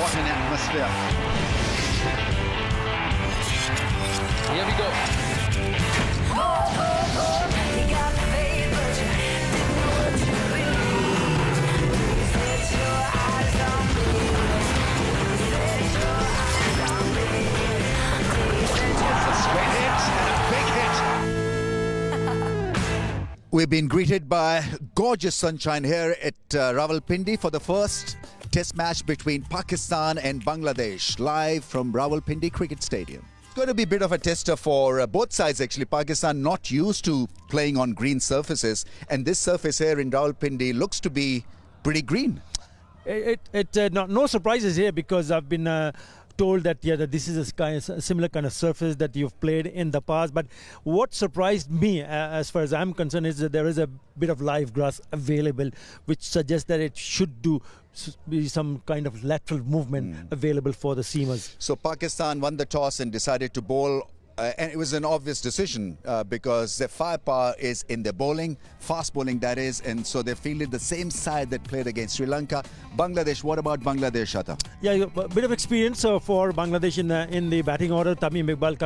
What an atmosphere. Here we go. We've been greeted by gorgeous sunshine here at Rawalpindi for the first test match between Pakistan and Bangladesh, live from Rawalpindi Cricket Stadium. It's going to be a bit of a tester for both sides actually. Pakistan not used to playing on green surfaces, and this surface here in Rawalpindi looks to be pretty green. No surprises here, because I've been told that that this is a similar kind of surface that you've played in the past. But what surprised me, as far as I'm concerned, is that there is a bit of live grass available, which suggests that it should be some kind of lateral movement available for the seamers. So Pakistan won the toss and decided to bowl. And it was an obvious decision because their firepower is in their bowling, fast bowling that is, and so they fielded the same side that played against Sri Lanka. Bangladesh, what about Bangladesh, Shata? Yeah, a bit of experience for Bangladesh in the batting order. Tamim Iqbal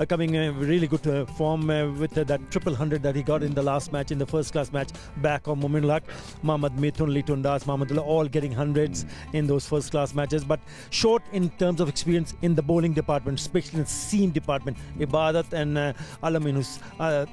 coming really good form with that triple 100 that he got in the last match, in the first class match back on Momin Lak. Mohammad Mithun, Litun Das, Mahmudullah all getting hundreds in those first class matches, but short in terms of experience in the bowling department, especially in the seam department. Ibadat and Alaminus,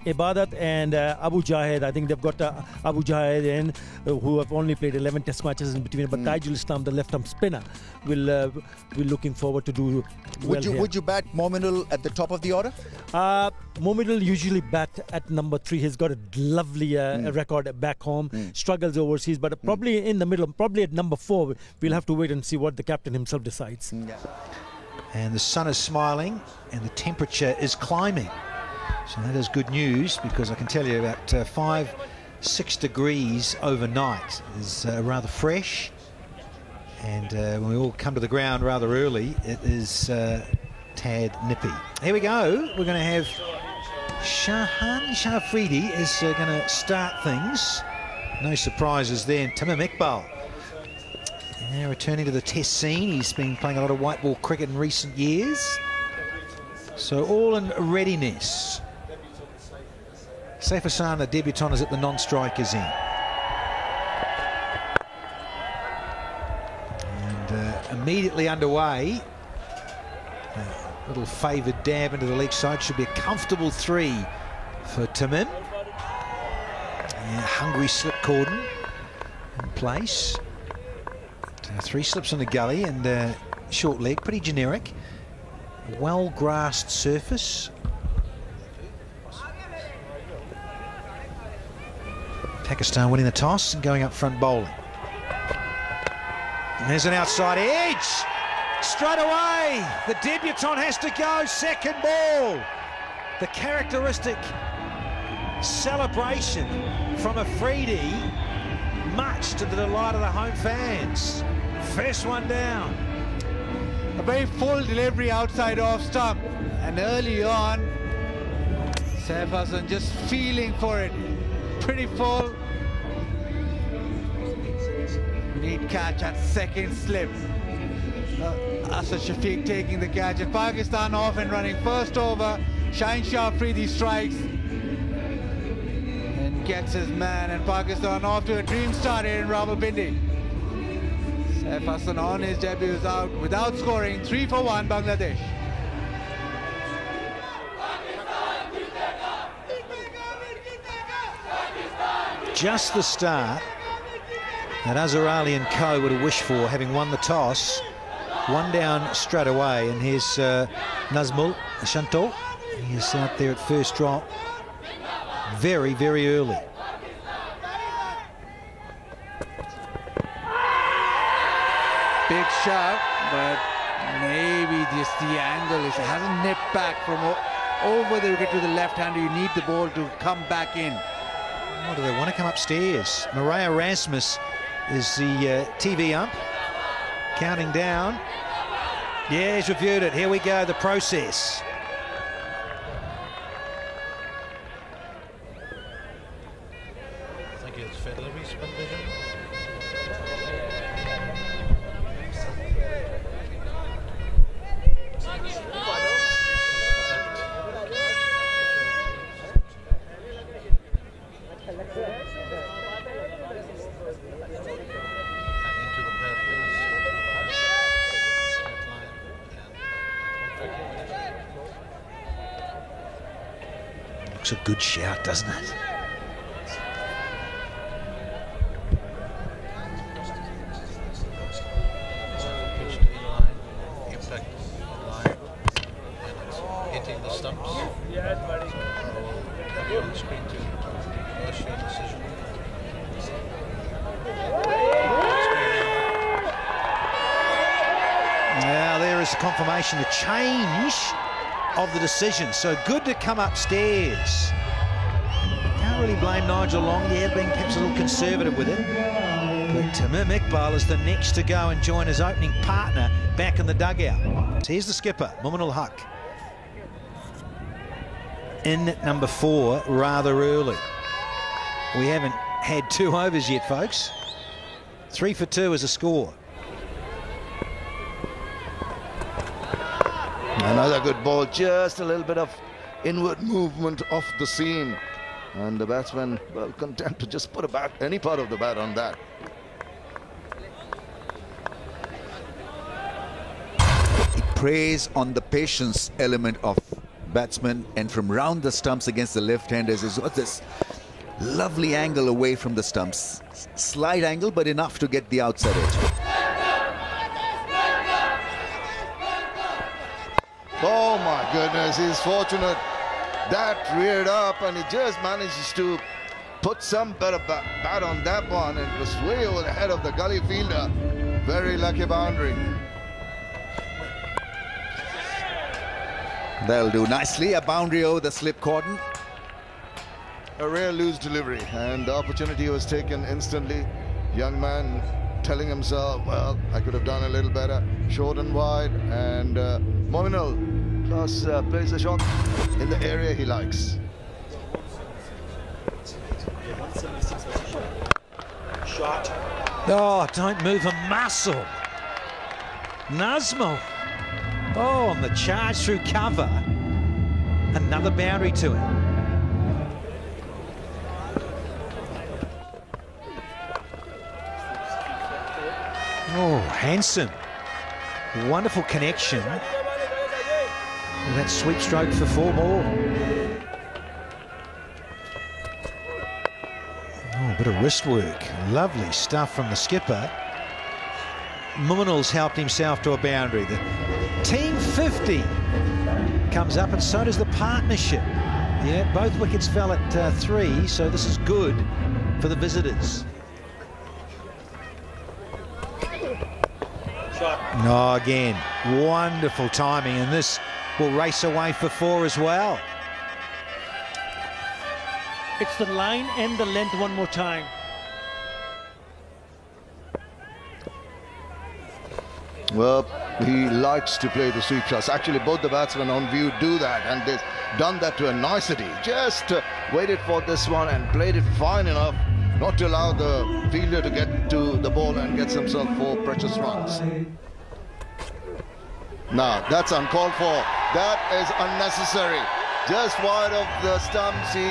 Ibadat and Abu Jahed. I think they've got Abu Jahed in, who have only played 11 test matches in between. But Taijul Islam, the left-arm spinner, will be looking forward to do well here. Would you bat Mominul at the top of the order? Mominul usually bat at number 3. He's got a lovely record back home. Struggles overseas, but probably in the middle, probably at number 4. We'll have to wait and see what the captain himself decides. And the sun is smiling and the temperature is climbing. So that is good news, because I can tell you about 5-6 degrees overnight is rather fresh. And when we all come to the ground rather early, it is tad nippy. Here we go. We're going to have Shahan Shafridi is going to start things. No surprises there. And Tamim Iqbal now returning to the test scene. He's been playing a lot of white ball cricket in recent years. So all in readiness. Saif Hassan, the debutant, is at the non-strikers end. And immediately underway. A little favoured dab into the leg side. Should be a comfortable 3 for Tamim. Hungry slip cordon in place. 3 slips on the gully and short leg, pretty generic. Well-grassed surface. Pakistan winning the toss and going up front bowling. And there's an outside edge. Straight away, the debutant has to go. Second ball. The characteristic celebration from Afridi, much to the delight of the home fans. First one down. A very full delivery outside off stump, and early on Saif Hassan just feeling for it. Pretty full. Neat catch at second slip. Asad Shafiq taking the catch, and Pakistan off and running. First over, Shaheen Shah Afridi strikes and gets his man, and Pakistan off to a dream start here in Rawalpindi. Saif Hassan on his debut is out without scoring. 3 for 1 Bangladesh. Just the start that Azhar Ali and co would have wished for, having won the toss. 1 down straight away, and here's Nazmul Shanto. He is out there at first drop very, very early. Big shot, but maybe just the angle. It hasn't nipped back from over the wicket to the left-hander. You need the ball to come back in. Oh, do they want to come upstairs? Maria Rasmus is the TV ump, counting down. Yeah, he's reviewed it. Here we go, the process. I think it's Federer supervision. Looks a good shout, doesn't it? Hitting the stumps. On the screen to commercial decision. Now there is confirmation, the change of the decision. So good to come upstairs. Can't really blame Nigel Long. He had been perhaps a little conservative with it. But Tamim Iqbal is the next to go and join his opening partner back in the dugout. So here's the skipper, Mumin Ul Haq. In at number 4 rather early. We haven't had 2 overs yet, folks. 3 for 2 is a score. Another good ball, just a little bit of inward movement off the seam. And the batsman, well, content to just put a bat, any part of the bat on that. He preys on the patience element of batsmen, and from round the stumps against the left-handers, he's got this lovely angle away from the stumps. Slight angle, but enough to get the outside edge. Oh my goodness, he's fortunate. That reared up and he just manages to put some better bat on that one, and it was way over the head of the gully fielder. Very lucky boundary. That'll do nicely. A boundary over the slip cordon. A rare loose delivery, and the opportunity was taken instantly. Young man telling himself, well, I could have done a little better. Short and wide, and Mominal plus plays a shot in the area he likes. Shot. Oh, don't move a muscle. Nazmul. Oh, on the charge through cover. Another boundary to him. Oh, Hanson. Wonderful connection. And that sweep stroke for 4 more. Oh, a bit of wrist work. Lovely stuff from the skipper. Muminal's helped himself to a boundary. The team 50 comes up, and so does the partnership. Yeah, both wickets fell at 3, so this is good for the visitors. No, again, wonderful timing, and this will race away for 4 as well. It's the line and the length one more time. Well, he likes to play the sweep shots. Actually, both the batsmen on view do that, and they've done that to a nicety. Just waited for this one and played it fine enough not to allow the fielder to get to the ball and gets himself 4 precious runs. Now, that's uncalled for. That is unnecessary. Just wide of the stumps, he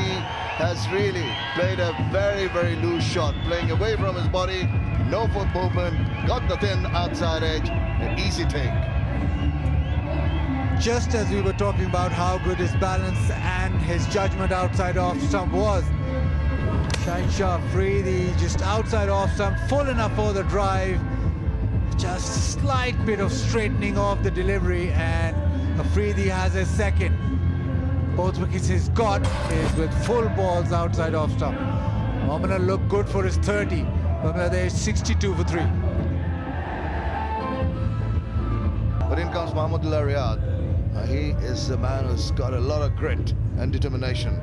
has really played a very, very loose shot, playing away from his body, no foot movement, got the thin outside edge, an easy take. Just as we were talking about how good his balance and his judgment outside off stump was, Shaheen Shah Afridi just outside off stump, full enough for the drive, just a slight bit of straightening of the delivery, and Afridi has a second. Both wickets he's got is with full balls outside off stump. Mominal look good for his 30. Bangladesh 62 for 3. But in comes Mahmudullah Riyad. He is a man who's got a lot of grit and determination.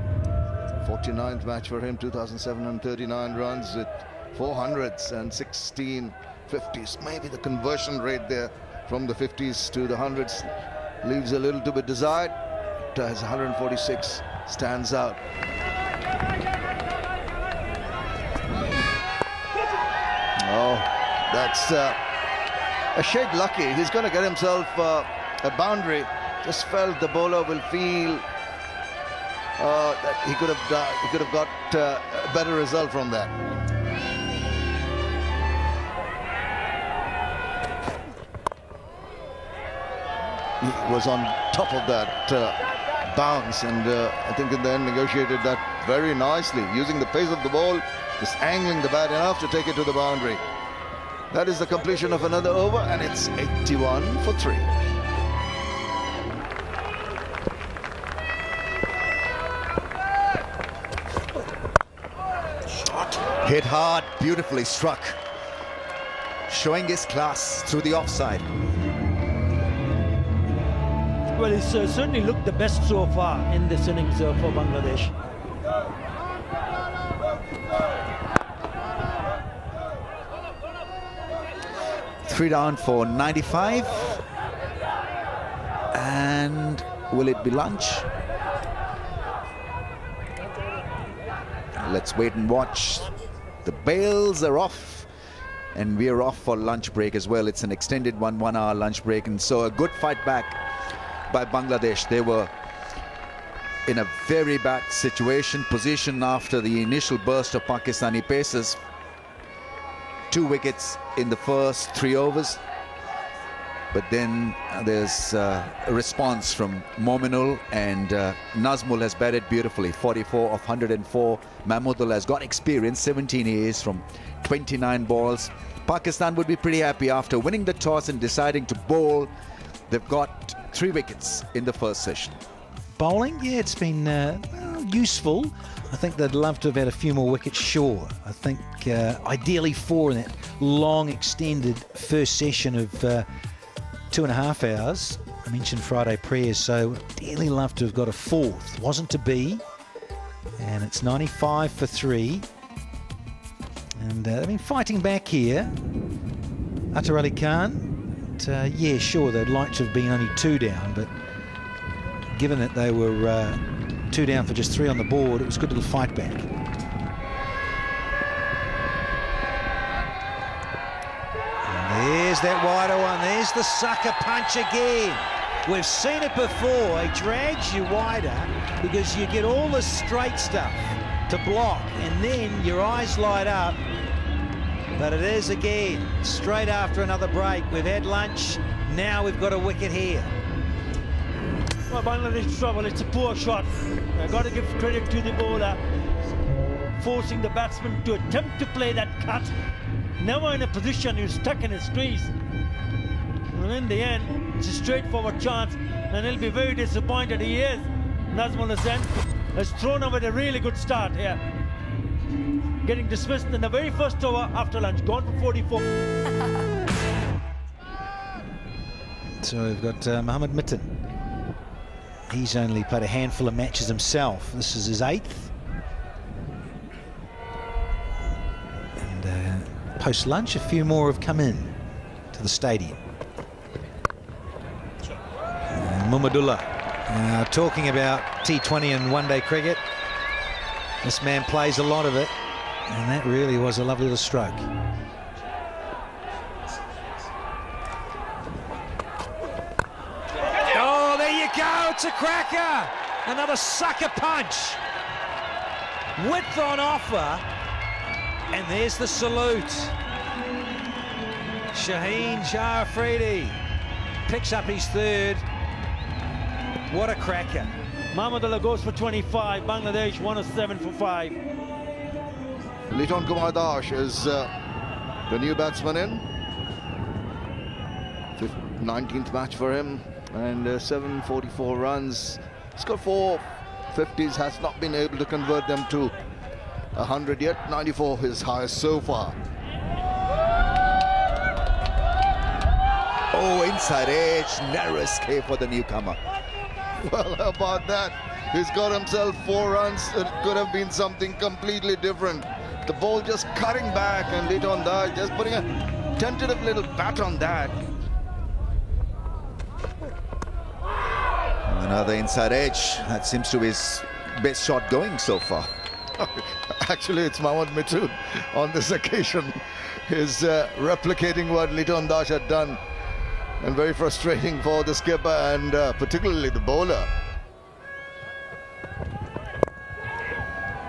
49th match for him, 2,739 runs with 400s and 16 50s. Maybe the conversion rate there from the 50s to the 100s leaves a little to be desired. His 146 stands out. Oh, that's a shade lucky. He's going to get himself a boundary. Just felt the bowler will feel that he could have got a better result from that. He was on top of that bounce, and I think in the end negotiated that very nicely, using the pace of the ball, just angling the bat enough to take it to the boundary. That is the completion of another over, and it's 81 for 3. Hit hard, beautifully struck. Showing his class through the offside. Well, he's certainly looked the best so far in this innings for Bangladesh. Three down for 95. And will it be lunch? Let's wait and watch. The bails are off, and we're off for lunch break as well. It's an extended 1-hour lunch break, and so a good fight back by Bangladesh. They were in a very bad position after the initial burst of Pakistani pacers. 2 wickets in the first 3 overs. But then there's a response from Mominul, and Nazmul has batted beautifully. 44 of 104. Mahmudullah has got experience, 17 years from 29 balls. Pakistan would be pretty happy after winning the toss and deciding to bowl. They've got 3 wickets in the first session. Bowling, yeah, it's been useful. I think they'd love to have had a few more wickets, sure. I think ideally 4 in that long extended first session of 2.5 hours. I mentioned Friday prayers, so dearly love to have got a 4th. Wasn't to be, and it's 95 for 3. And they've been fighting back here. Atar Ali Khan, yeah, sure, they'd like to have been only 2 down, but given that they were 2 down for just 3 on the board, it was a good little fight back. There's that wider one. There's the sucker punch again. We've seen it before. He drags you wider because you get all the straight stuff to block, and then your eyes light up. But it is again straight after another break. We've had lunch. Now we've got a wicket here. Well, Bangladesh trouble. It's a poor shot. I've got to give credit to the bowler, forcing the batsman to attempt to play that cut. Never in a position he's stuck in his crease. And in the end, it's a straightforward chance, and he'll be very disappointed. He is. Nazmul Hussain has thrown away a really good start here. Getting dismissed in the very first over after lunch. Gone for 44. So we've got Mohammed Mitten. He's only played a handful of matches himself. This is his 8th. Post-lunch, a few more have come in to the stadium. Mahmudullah, talking about T20 and one-day cricket. This man plays a lot of it, and that really was a lovely little stroke. Oh, there you go, it's a cracker! Another sucker punch. Width on offer. And there's the salute. Shaheen Shah Afridi picks up his 3rd. What a cracker. Mahmudullah goes for 25. Bangladesh 107 for 5. Liton Kumar Das is the new batsman in. 19th match for him, and 744 runs. He's got 4 50s, has not been able to convert them to 100 yet. 94 his highest so far. Oh, inside edge, narrow escape for the newcomer. Well, how about that? He's got himself 4 runs. It could have been something completely different. The ball just cutting back, and Liton Das just putting a tentative little bat on that. Another inside edge. That seems to be his best shot going so far. Actually, it's Mohammad Mithun on this occasion is replicating what Liton Das had done, and very frustrating for the skipper and particularly the bowler.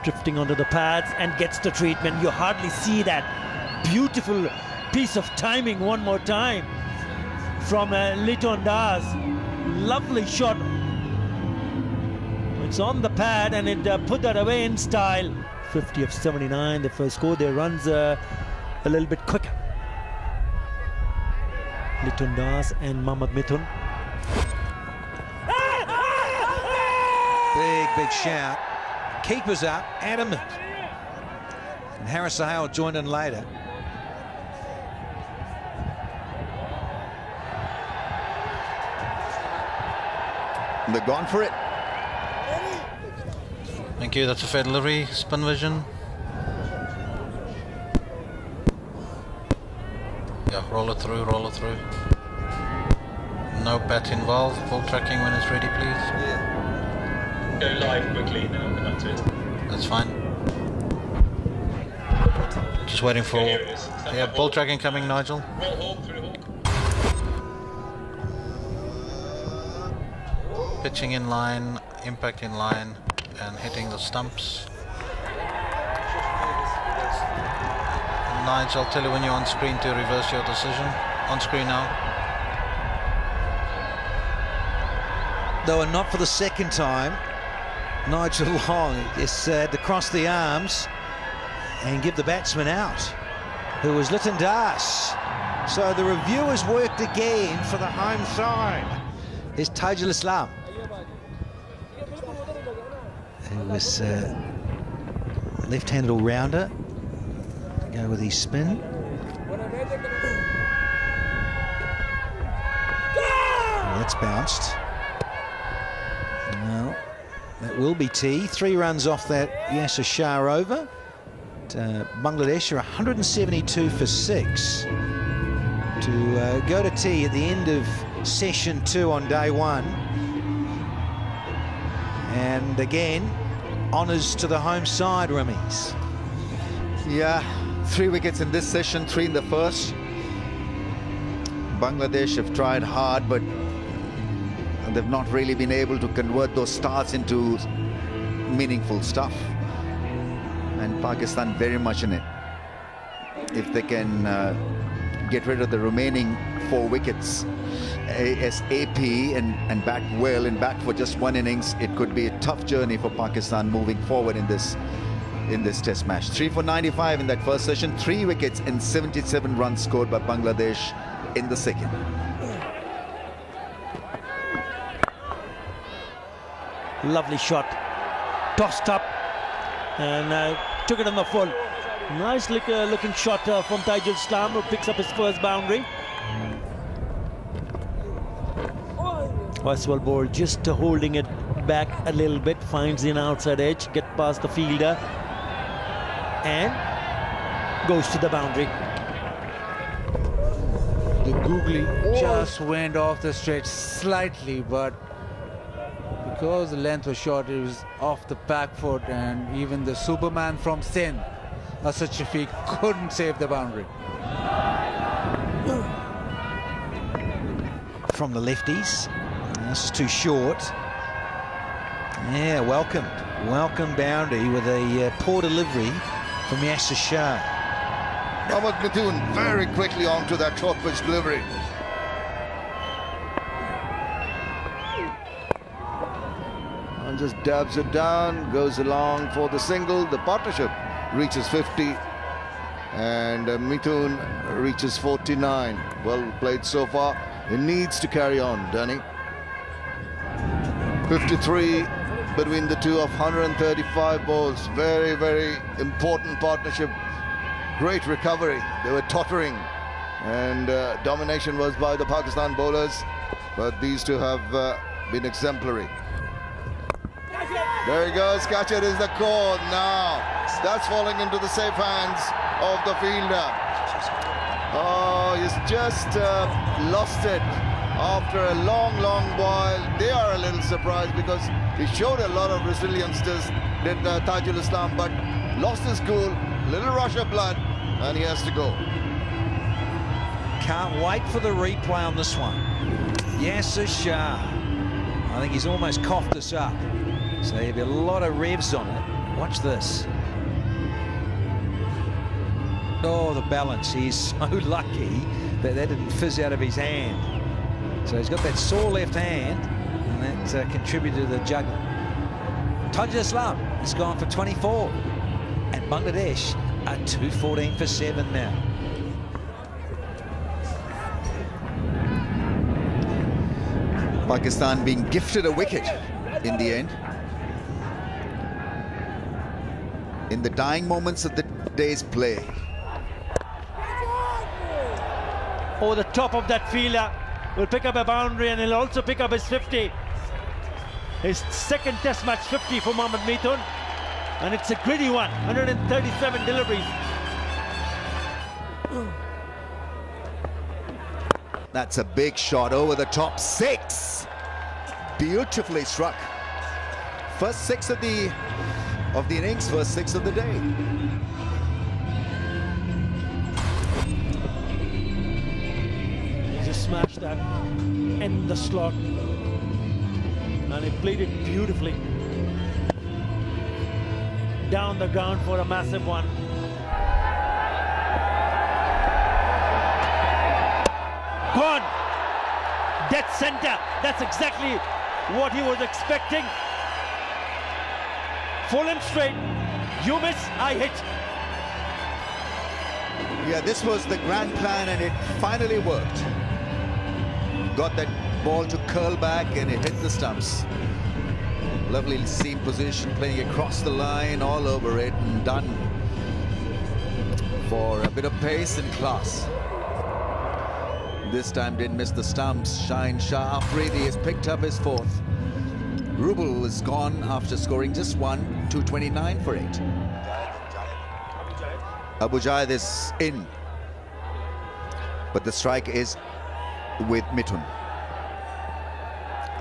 Drifting onto the pads and gets the treatment. You hardly see that beautiful piece of timing one more time from Liton Das. Lovely shot It's on the pad and it put that away in style. 50 of 79, the first score. Their runs a little bit quicker. Litton Das and Mohammad Mithun. Big shout. Keeper's up, adamant. And Haris Sohail joined in later. They're gone for it. Thank you, that's a fair delivery. Spin vision. Yeah, roll it through, roll it through. No bat involved. Ball tracking when it's ready, please. Go live quickly, then I'll come back to it. That's fine. Just waiting for... Here it is. Yeah, ball tracking coming, Nigel. Roll hawk through hawk. Pitching in line, impact in line, and hitting the stumps. Nigel, I'll tell you when you're on screen to reverse your decision. On screen now. Though, and not for the second time, Nigel Long just had to cross the arms and give the batsman out, who was Litton Das. So the review has worked again for the home side. Here's Tajul Islam, who was a left-handed all-rounder. Go with his spin. Well, that's bounced. Well, that will be tea. 3 runs off that Yasir Shah over. Bangladesh are 172 for 6 to go to tea at the end of session 2 on day 1. And again, honours to the home side, Rameez. Yeah, 3 wickets in this session, 3 in the first. Bangladesh have tried hard, but they've not really been able to convert those starts into meaningful stuff. And Pakistan very much in it. If they can get rid of the remaining 4 wickets ASAP and bat well and bat for just 1 innings, it could be a tough journey for Pakistan moving forward in this test match. 3 for 95 in that first session, 3 wickets and 77 runs scored by Bangladesh in the second. Lovely shot, tossed up and took it on the full. Nice looking shot from Tajul Islam, who picks up his first boundary. Oswald Ball just holding it back a little bit, finds an outside edge, get past the fielder and goes to the boundary. The googly just went off the stretch slightly, but because the length was short, it was off the back foot, and even the Superman from Sindh, Asad Shafiq, couldn't save the boundary. From the lefties. This is too short. Yeah, welcome boundary with a poor delivery from Yasir Shah. Mohammad Mithun very quickly onto that short pitch delivery. And just dabs it down, goes along for the single. The partnership reaches 50 and Mithun reaches 49. Well played so far. It needs to carry on, Danny. 53 between the two of 135 balls. Very, very important partnership. Great recovery. They were tottering, and domination was by the Pakistan bowlers, but these two have been exemplary. There he goes. Catcher is the call now. That's falling into the safe hands of the fielder. Oh, he's just lost it. After a long while. They are a little surprised because he showed a lot of resilience, did Tajul Islam, but lost his cool, little rush of blood, and he has to go. Can't wait for the replay on this one. Yasir Shah. I think he's almost coughed us up. So there'll be a lot of revs on it. Watch this. Oh, the balance. He's so lucky that didn't fizz out of his hand. So he's got that sore left hand, and that contributed to the juggling. Tajul Islam has gone for 24. And Bangladesh are 214 for 7 now. Pakistan being gifted a wicket in the end. In the dying moments of the day's play. Over the top of that fielder, will pick up a boundary and he'll also pick up his 50. His second test match 50 for Mohammad Mithun. And it's a gritty one, 137 deliveries. That's a big shot over the top. 6. Beautifully struck. First 6 of the innings, first 6 of the day. He just smashed that in the slot. And he played it beautifully. Down the ground for a massive one. Gone! Dead center. That's exactly what he was expecting. Full and straight. You miss, I hit. Yeah, this was the grand plan and it finally worked. Got that ball to curl back and it hit the stumps. Lovely seam position, playing across the line, all over it, and done for a bit of pace and class. This time didn't miss the stumps. Shaheen Shah Afridi has picked up his 4th. Rubel is gone after scoring just 1, 229 for 8. Abu Jayed is in, but the strike is with Mithun.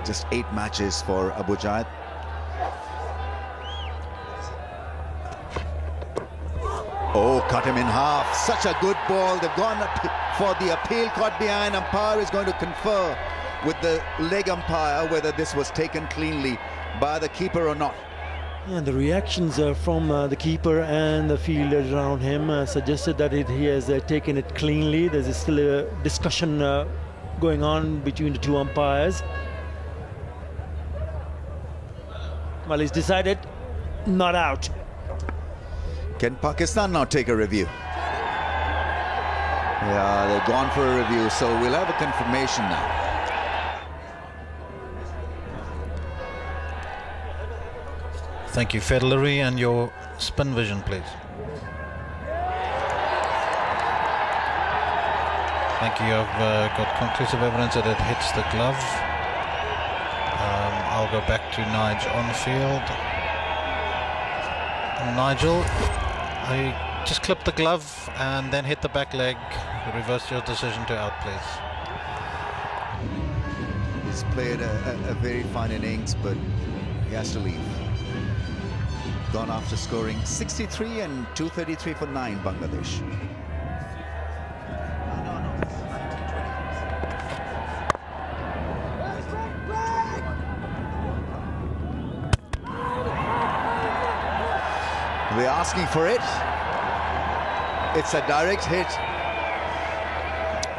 Just 8 matches for Abu Jayed. Oh, cut him in half. Such a good ball. They've gone for the appeal, caught behind. Umpire is going to confer with the leg umpire whether this was taken cleanly by the keeper or not. And the reactions from the keeper and the fielders around him suggested that he has taken it cleanly. There's still a discussion going on between the 2 umpires. Well, he's decided not out. Can Pakistan now take a review? Yeah, they've gone for a review, so we'll have a confirmation now. Thank you, Fedlery, and your spin vision, please. Thank you. I've got conclusive evidence that it hits the glove. I'll go back to Nigel on the field. Nigel, I just clipped the glove and then hit the back leg. Reverse your decision to out, please. He's played a very fine innings, but he has to leave. Gone after scoring 63 and 233 for 9, Bangladesh. They're asking for it. It's a direct hit.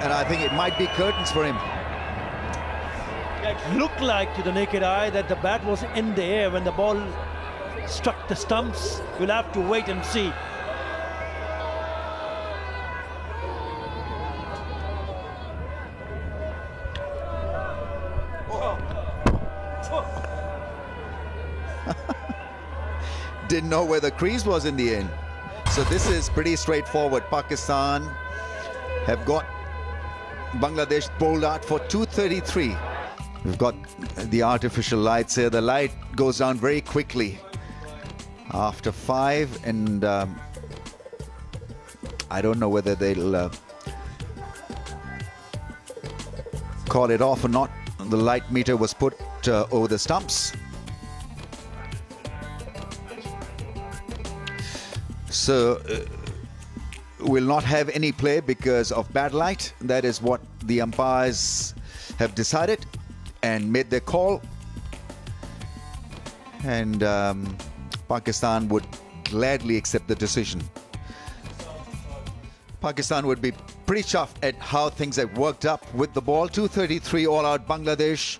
And I think it might be curtains for him. It looked like to the naked eye that the bat was in the air when the ball struck the stumps. We'll have to wait and see. Didn't know where the crease was in the end. So this is pretty straightforward. Pakistan have got Bangladesh bowled out for 233. We've got the artificial lights here. The light goes down very quickly after 5, and I don't know whether they'll call it off or not. The light meter was put over the stumps. So we'll not have any play because of bad light. That is what the umpires have decided and made their call. And Pakistan would gladly accept the decision. Pakistan would be pretty chuffed at how things have worked up with the ball. 233 all out Bangladesh.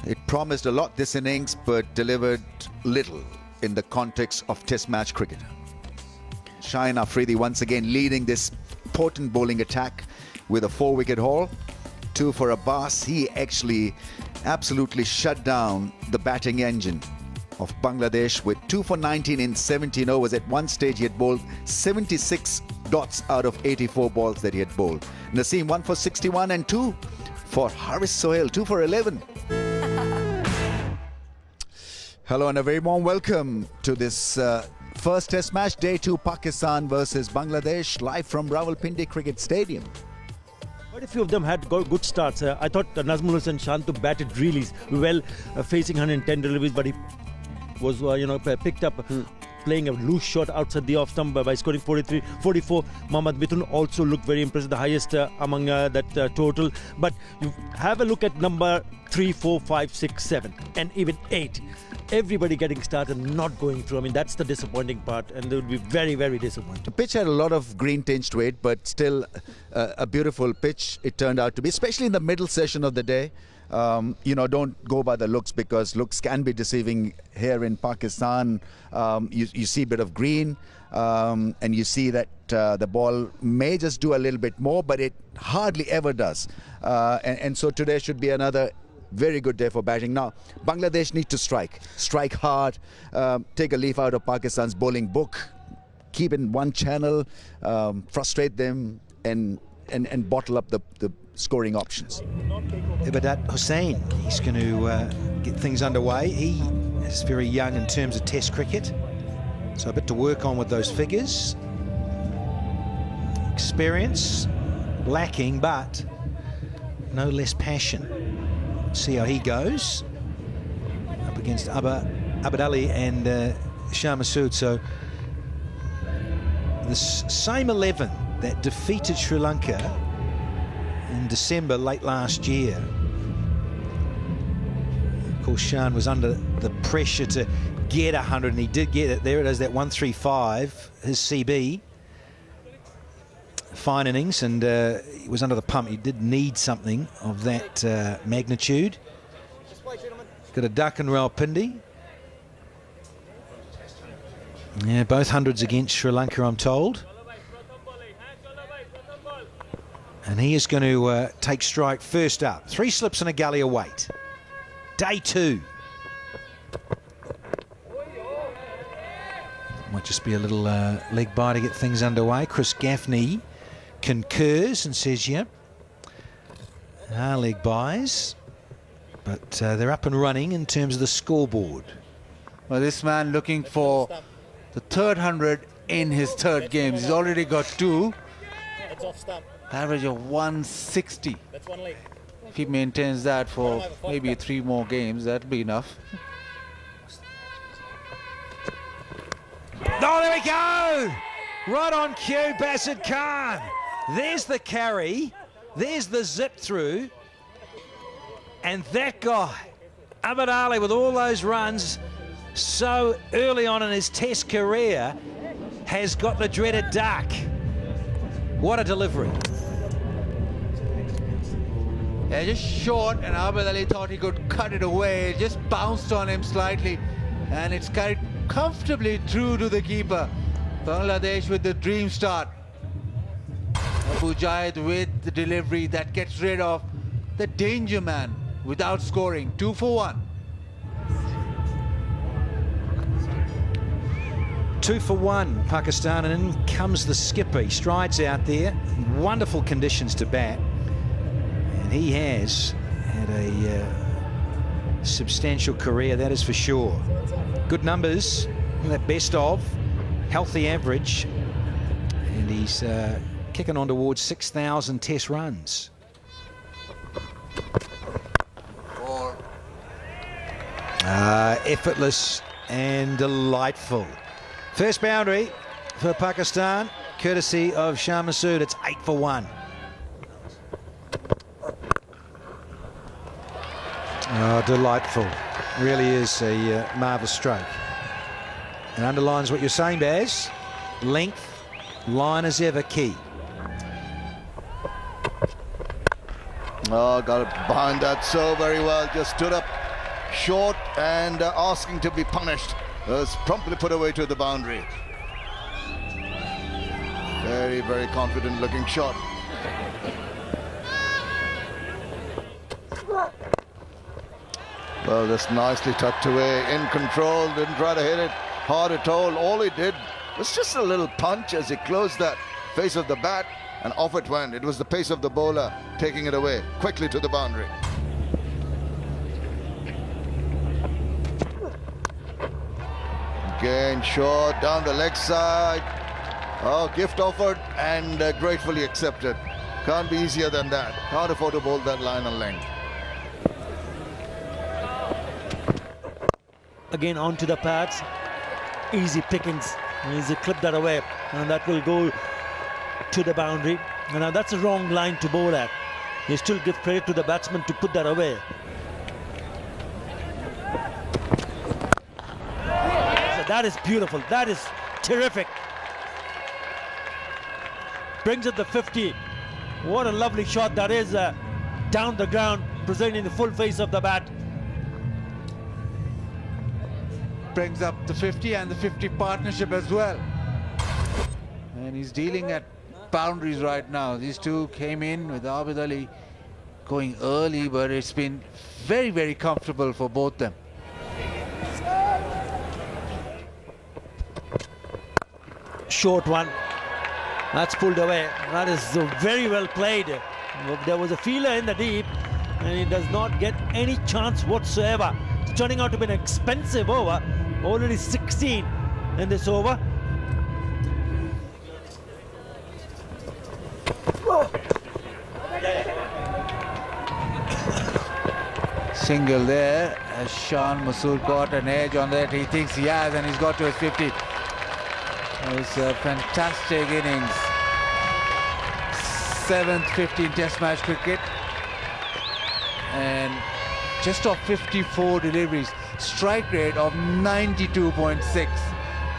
It promised a lot this innings, but delivered little in the context of Test match cricket. Shaheen Afridi once again leading this potent bowling attack with a 4-wicket haul. 2 for Abbas. He actually absolutely shut down the batting engine of Bangladesh with 2 for 19 in 17 overs. At one stage, he had bowled 76 dots out of 84 balls that he had bowled. Naseem 1 for 61 and 2 for Haris Sohail, 2 for 11. Hello and a very warm welcome to this first Test match, Day 2, Pakistan versus Bangladesh, live from Rawalpindi Cricket Stadium. Quite a few of them had good starts. I thought Nazmul Hussain Shantu batted really well, facing 110 deliveries, but he was, picked up playing a loose shot outside the off stump by scoring 43, 44. Mohammad Mithun also looked very impressive, the highest among that total. But you have a look at number 3, 4, 5, 6, 7, and even 8. Everybody getting started, not going through. I mean, that's the disappointing part, and they would be very, very disappointed. The pitch had a lot of green tinge to it, but still a beautiful pitch it turned out to be, especially in the middle session of the day. Don't go by the looks, because looks can be deceiving here in Pakistan. You see a bit of green, and you see that the ball may just do a little bit more, but it hardly ever does. And so today should be another very good day for batting. Now, Bangladesh need to strike hard, take a leaf out of Pakistan's bowling book, keep in one channel, frustrate them, and bottle up the scoring options. Ibadat Hussain, he's going to get things underway. He is very young in terms of Test cricket, so a bit to work on with those figures. Experience lacking, but no less passion. See how he goes up against Abid Ali and Shah Masood. So the same 11 that defeated Sri Lanka in December late last year. Of course, Shan was under the pressure to get 100, and he did get it. There it is, that 135, his CB. Fine innings, and he was under the pump. He did need something of that magnitude. Got a duck in Rawalpindi. Yeah, both hundreds against Sri Lanka, I'm told. And he is going to take strike first up. 3 slips and a gully await. Day 2. Might just be a little leg bye to get things underway. Chris Gaffney concurs and says, yeah, leg buys, but they're up and running in terms of the scoreboard. Well, this man looking for the 3rd 100 in his 3rd game. He's already got 2. Average of 160. If he maintains that for maybe 3 more games, that'll be enough. Oh, there we go! Right on cue, Basit Khan. There's the carry. There's the zip through. And that guy, Abid Ali, with all those runs so early on in his Test career, has got the dreaded duck. What a delivery. Yeah, just short, and Abid Ali thought he could cut it away. It just bounced on him slightly, and it's carried comfortably through to the keeper. Bangladesh with the dream start. Abu Jahid with the delivery that gets rid of the danger man without scoring. 2 for 1. 2 for 1, Pakistan, and in comes the skipper. He strides out there. Wonderful conditions to bat. And he has had a substantial career, that is for sure. Good numbers, that best of, healthy average, and he's kicking on towards 6,000 Test runs. Effortless and delightful. First boundary for Pakistan, courtesy of Shah Masood. It's 8 for 1. Oh, delightful. Really is a marvellous stroke. And underlines what you're saying, Baz. Length, line as ever key. Oh, got it behind that so very well. Just stood up short and asking to be punished. Was promptly put away to the boundary. Very, very confident looking shot. Well, just nicely tucked away, in control, didn't try to hit it hard at all. All he did was just a little punch as he closed that face of the bat, and off it went. It was the pace of the bowler taking it away quickly to the boundary. Again, short down the leg side. Oh, gift offered and gratefully accepted. Can't be easier than that. Can't afford to bowl that line on length. Again onto the pads, easy pickings, easy clip that away, and that will go to the boundary. And now that's a wrong line to bowl at. You still give credit to the batsman to put that away. So that is beautiful, that is terrific. Brings up the 50. What a lovely shot that is, down the ground, presenting the full face of the bat. Brings up the 50 and the 50 partnership as well. And he's dealing at boundaries right now. These two came in with Abid Ali going early, but it's been very, very comfortable for both them. Short one. That's pulled away. That is very well played. There was a feeler in the deep, and he does not get any chance whatsoever. It's turning out to be an expensive over. Already 16 in this over. Single there, as Shan Masood got an edge on that. He thinks he has, and he's got to his 50. It's a fantastic innings. 7th 15 Test match cricket, and just off 54 deliveries, strike rate of 92.6,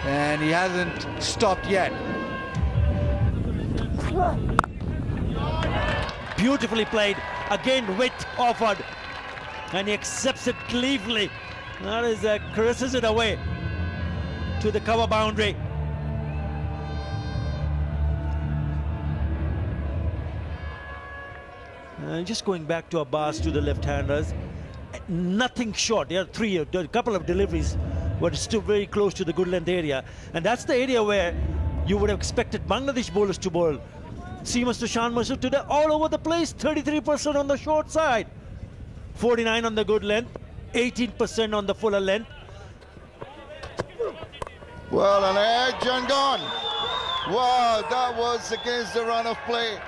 and he hasn't stopped yet. Beautifully played. Again, width offered, and he accepts it gleefully. That is, caresses it away to the cover boundary. Just going back to Abbas, to the left-handers, nothing short. There are a couple of deliveries, but still very close to the good length area, and that's the area where you would have expected Bangladesh bowlers to bowl. See Mr. Shan Masood today all over the place. 33% on the short side, 49 on the good length, 18% on the fuller length. Well, an edge and gone. Wow, that was against the run of play.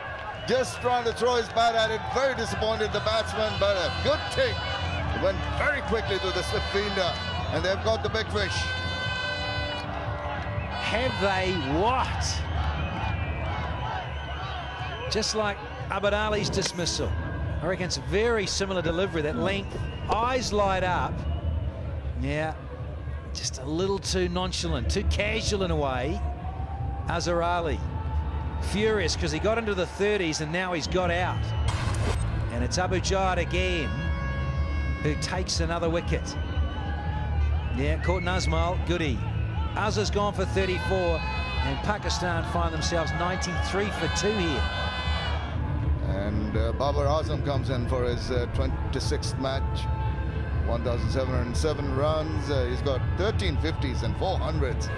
Just trying to throw his bat at it. Very disappointed the batsman, but a good take. It went very quickly to the slip fielder, and they've got the big fish. Have they what? Just like Abid Ali's dismissal. I reckon it's a very similar delivery, that length, eyes light up. Yeah, just a little too nonchalant, too casual in a way. Azhar Ali, furious because he got into the 30s and now he's got out. And it's Abu Jad again who takes another wicket. Yeah, caught Nazmal, goodie. Azhar's gone for 34, and Pakistan find themselves 93 for 2 here. And Babar Azam comes in for his 26th match. 1,707 runs. He's got 13 50s and 4 hundreds.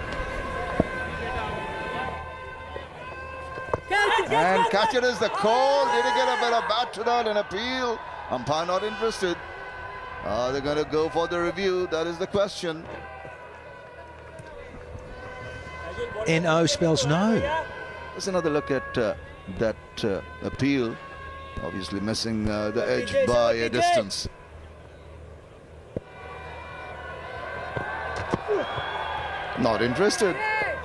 And catch it is the call. Did he get a better bat to that? An appeal? Umpire not interested. Are they going to go for the review? That is the question. NO spells no. Let's another look at that appeal. Obviously missing the edge by a distance. Not interested,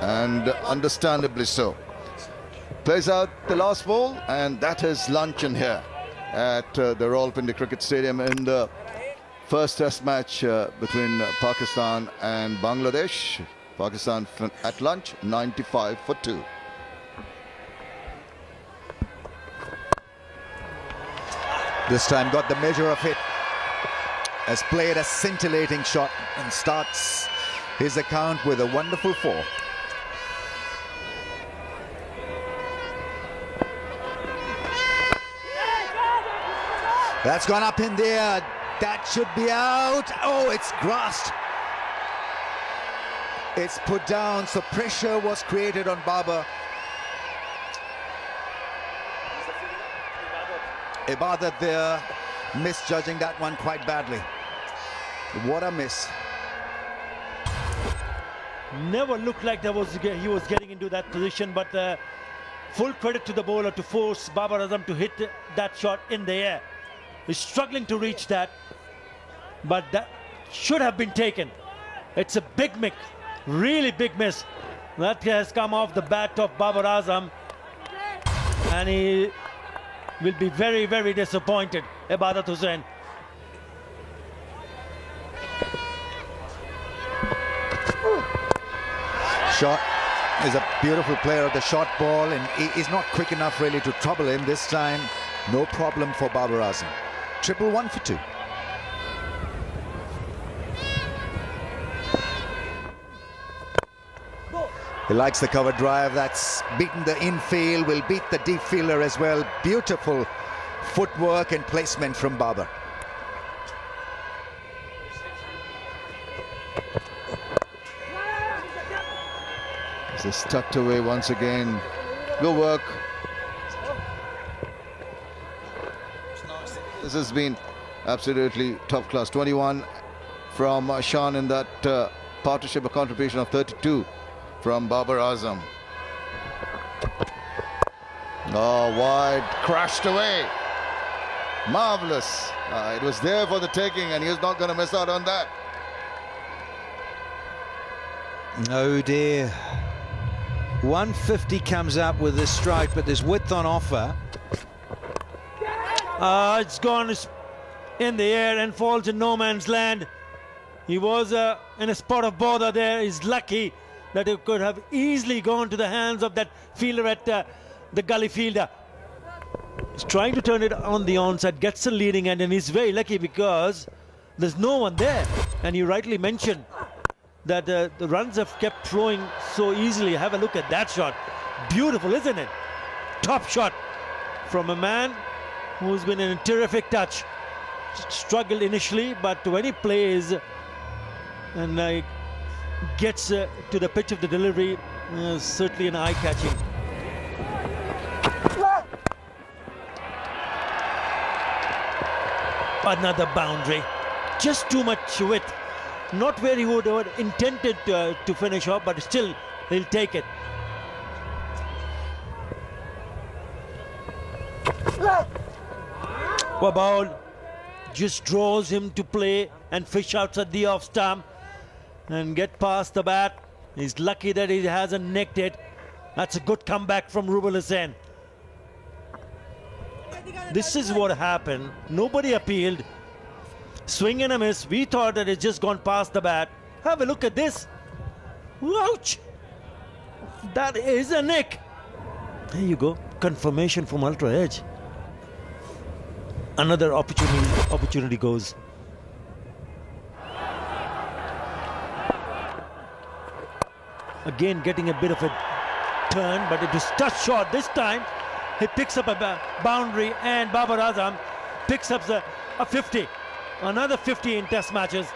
and understandably so. Plays out the last ball, and that is luncheon here at the Rawalpindi Cricket Stadium in the first test match between Pakistan and Bangladesh. Pakistan at lunch, 95 for 2. This time got the measure of it. has played a scintillating shot and starts his account with a wonderful 4. That's gone up in there. That should be out. Oh, it's grasped. It's put down, so pressure was created on Babar. Ibadat there, misjudging that one quite badly. What a miss. Never looked like he was getting into that position, but full credit to the bowler to force Babar Azam to hit that shot in the air. He's struggling to reach that, but that should have been taken. It's a big miss, really big miss. That has come off the bat of Babar Azam, and he will be very, very disappointed, Ibadat Hussain. Shot is a beautiful player of the short ball, and he's not quick enough really to trouble him this time. No problem for Babar Azam. 111 for 2. He likes the cover drive. That's beaten the infield, will beat the deep fielder as well. Beautiful footwork and placement from Babar. This is tucked away once again. Good work. This has been absolutely top class. 21 from Shan in that partnership, a contribution of 32 from Babar Azam. Oh, wide, crashed away. Marvelous. It was there for the taking, and he was not going to miss out on that. Oh dear. 150 comes up with this strike, but there's width on offer. It's gone in the air and falls in no man's land. He was in a spot of bother there. He's lucky that it could have easily gone to the hands of that fielder at the gully fielder. He's trying to turn it on the onside, gets the leading end, and he's very lucky because there's no one there. And you rightly mentioned that the runs have kept flowing so easily. Have a look at that shot. Beautiful, isn't it? Top shot from a man who's been in a terrific touch. Struggled initially, but when he plays and gets to the pitch of the delivery, certainly an eye-catching. Another boundary. Just too much width. Not where he would have intended to finish off, but still he'll take it. Wabal just draws him to play and fish outside the off stump and get past the bat. He's lucky that he hasn't nicked it. That's a good comeback from Rubal Hussain. This is what happened. Nobody appealed. Swing and a miss. We thought that it's just gone past the bat. Have a look at this. Ouch! That is a nick. There you go. Confirmation from Ultra Edge. Another opportunity goes. Again getting a bit of a turn, but it was touch short this time. He picks up a boundary, and Babar Azam picks up a 50. Another 50 in test matches.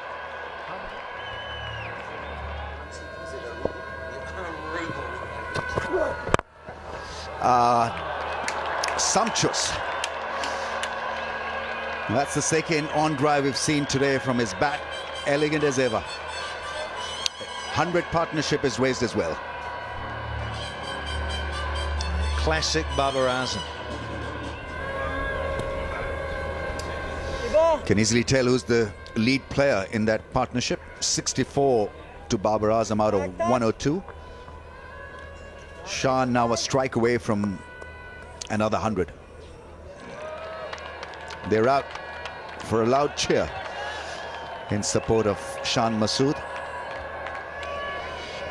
Sumptuous. That's the second on drive we've seen today from his bat. Elegant as ever. 100 partnership is raised as well. Classic Babar Azam. Can easily tell who's the lead player in that partnership. 64 to Babar Azam out of 102. Shan now a strike away from another 100. They're out for a loud cheer in support of Shan Masood.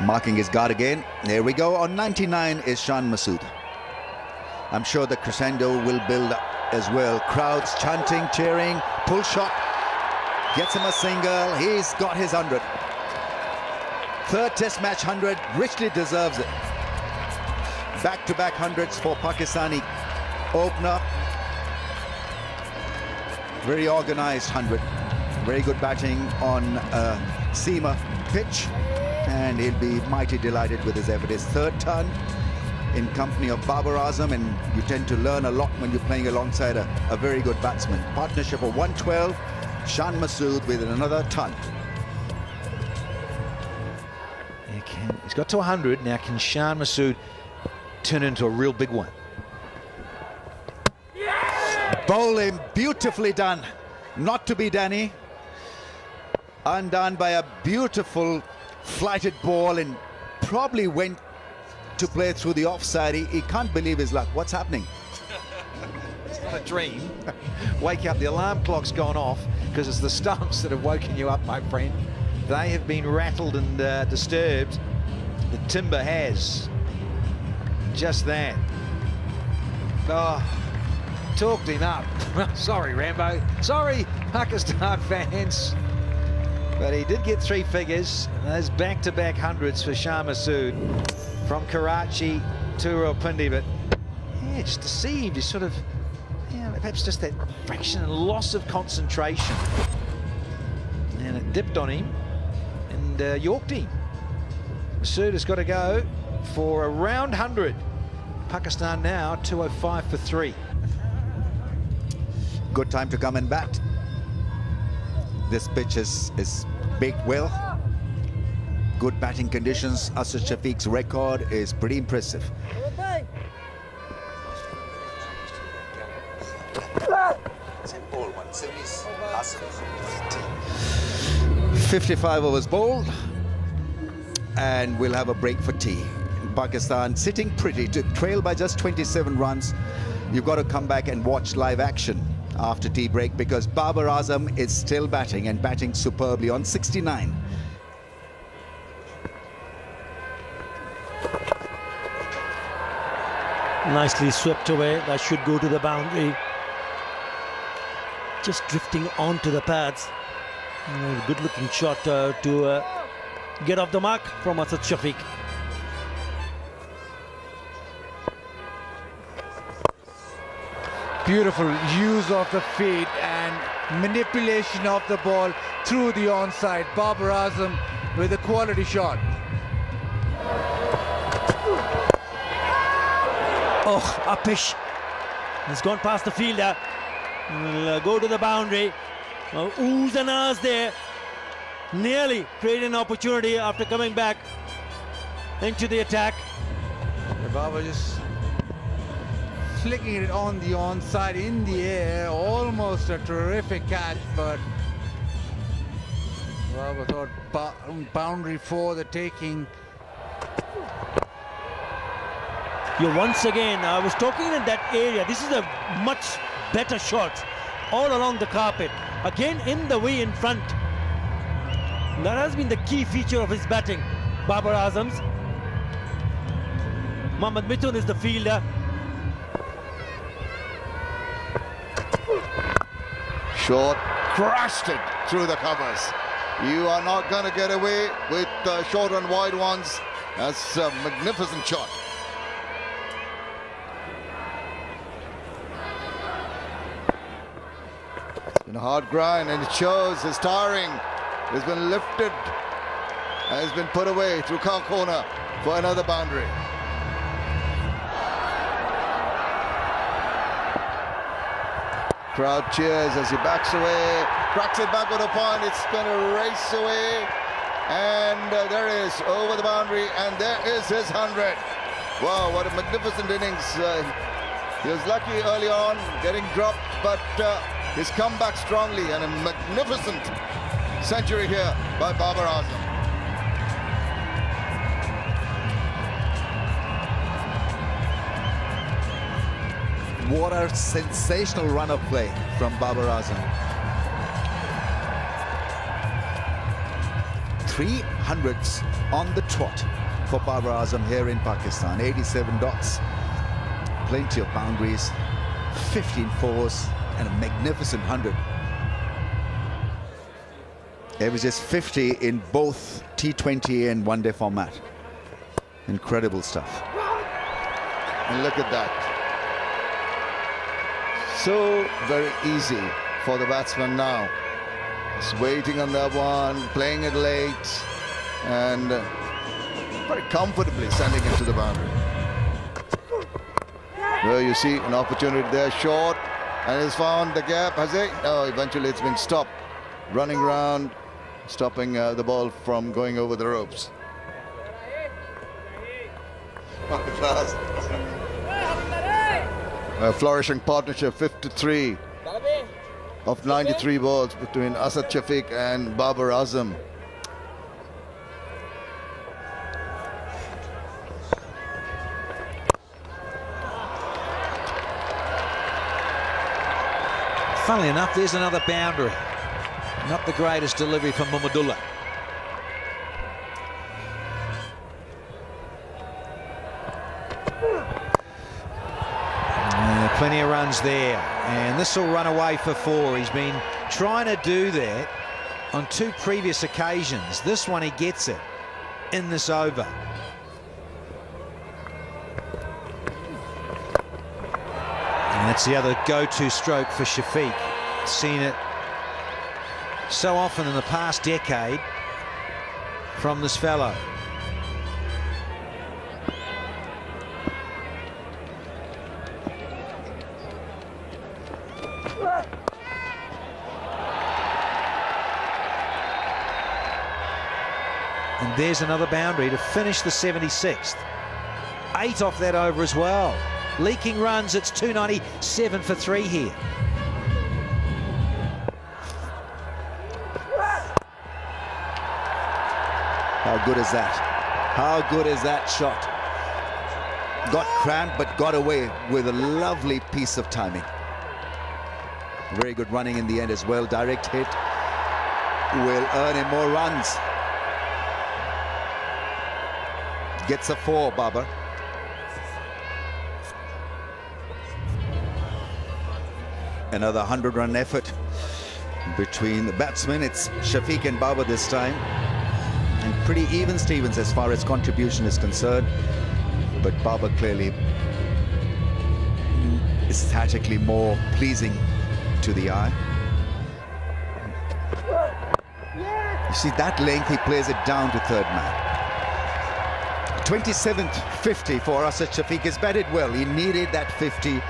Marking his guard again. There we go. On 99 is Shan Masood. I'm sure the crescendo will build up as well. Crowds chanting, cheering, pull shot. Gets him a single. He's got his 100. Third Test match 100. Richly deserves it. Back-to-back hundreds for Pakistani opener. Very organised 100. Very good batting on seamer pitch. And he'll be mighty delighted with his effort. His third ton in company of Babar Azam, and you tend to learn a lot when you're playing alongside a very good batsman. Partnership of 112, Shan Masood with another ton. He's got to 100. Now can Shan Masood turn into a real big one? Bowl him, beautifully done. Not to be Danny. Undone by a beautiful flighted ball, and probably went to play through the offside. He can't believe his luck. What's happening? It's not a dream. Wake up, the alarm clock's gone off because it's the stumps that have woken you up, my friend. They have been rattled and disturbed. The timber has. Just that. Oh, talked him up. Sorry, Rambo. Sorry, Pakistan fans. But he did get 3 figures. And those back-to-back hundreds for Shan Masood from Karachi to Rawalpindi. But yeah, just deceived. He's sort of, yeah, perhaps just that fraction and loss of concentration. And it dipped on him and yorked him. Masood has got to go for around 100. Pakistan now 205 for 3. Good time to come and bat. This pitch is baked well. Good batting conditions. Asad Shafiq's record is pretty impressive. 55 overs bowled, and we'll have a break for tea. Pakistan sitting pretty to trail by just 27 runs. You've got to come back and watch live action after tea break, because Babar Azam is still batting, and batting superbly on 69. Nicely swept away. That should go to the boundary. Just drifting onto the pads. Good looking shot to get off the mark from Asad Shafiq. Beautiful use of the feet and manipulation of the ball through the onside. Babar Azam with a quality shot. Oh, Apish has gone past the fielder. Will go to the boundary. Oohs and ahs there. Nearly created an opportunity after coming back into the attack. Babar just flicking it on the onside in the air. Almost a terrific catch, but Babar thought boundary for the taking. Once again, I was talking in that area. This is a much better shot all along the carpet. Again in the way in front. That has been the key feature of his batting, Babar Azam's. Mohammad Mithun is the fielder. Short, crashed it through the covers. You are not going to get away with short and wide ones. That's a magnificent shot. It's been a hard grind, and it shows. His tiring has been lifted and has been put away through car corner for another boundary. Crowd cheers as he backs away, cracks it back with a point. It's going to race away, and there it is over the boundary, and there is his 100. Wow, what a magnificent innings. He was lucky early on getting dropped, but he's come back strongly, and a magnificent century here by Babar Azam. What a sensational run of play from Babar Azam. 300s on the trot for Babar Azam here in Pakistan. 87 dots, plenty of boundaries, 15 fours, and a magnificent 100. Averages 50 in both T20 and one-day format. Incredible stuff. And look at that. So very easy for the batsman now. Just waiting on that one, playing it late, and very comfortably sending it to the boundary. There you see an opportunity there, short, and has found the gap, has it? No, eventually it's been stopped. Running around, stopping the ball from going over the ropes. A flourishing partnership, 53 of 93 balls between Asad Shafiq and Babar Azam. Funnily enough, there's another boundary. Not the greatest delivery from Mahmudullah. Plenty of runs there, and this will run away for 4. He's been trying to do that on 2 previous occasions. This one he gets it in this over. And that's the other go-to stroke for Shafiq. Seen it so often in the past decade from this fellow. And there's another boundary to finish the 76th. 8 off that over as well. Leaking runs, it's 297 for 3 here. How good is that? How good is that shot? Got cramped but got away with a lovely piece of timing. Very good running in the end as well. Direct hit will earn him more runs. Gets a 4, Babar. Another 100-run effort between the batsmen. It's Shafiq and Babar this time. And pretty even Stevens as far as contribution is concerned. But Babar clearly aesthetically more pleasing to the eye. You see that length, he plays it down to third man. 27th 50 for Asad Shafiq. Is batted well. He needed that 50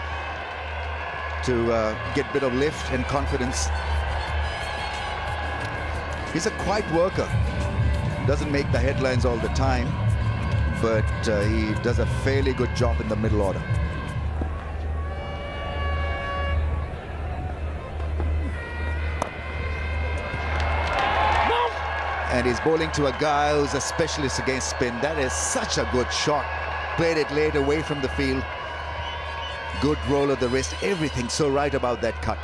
to get a bit of lift and confidence. He's a quiet worker. Doesn't make the headlines all the time, but he does a fairly good job in the middle order. And he's bowling to a guy who's a specialist against spin. That is such a good shot. Played it late away from the field. Good roll of the wrist. Everything so right about that cut.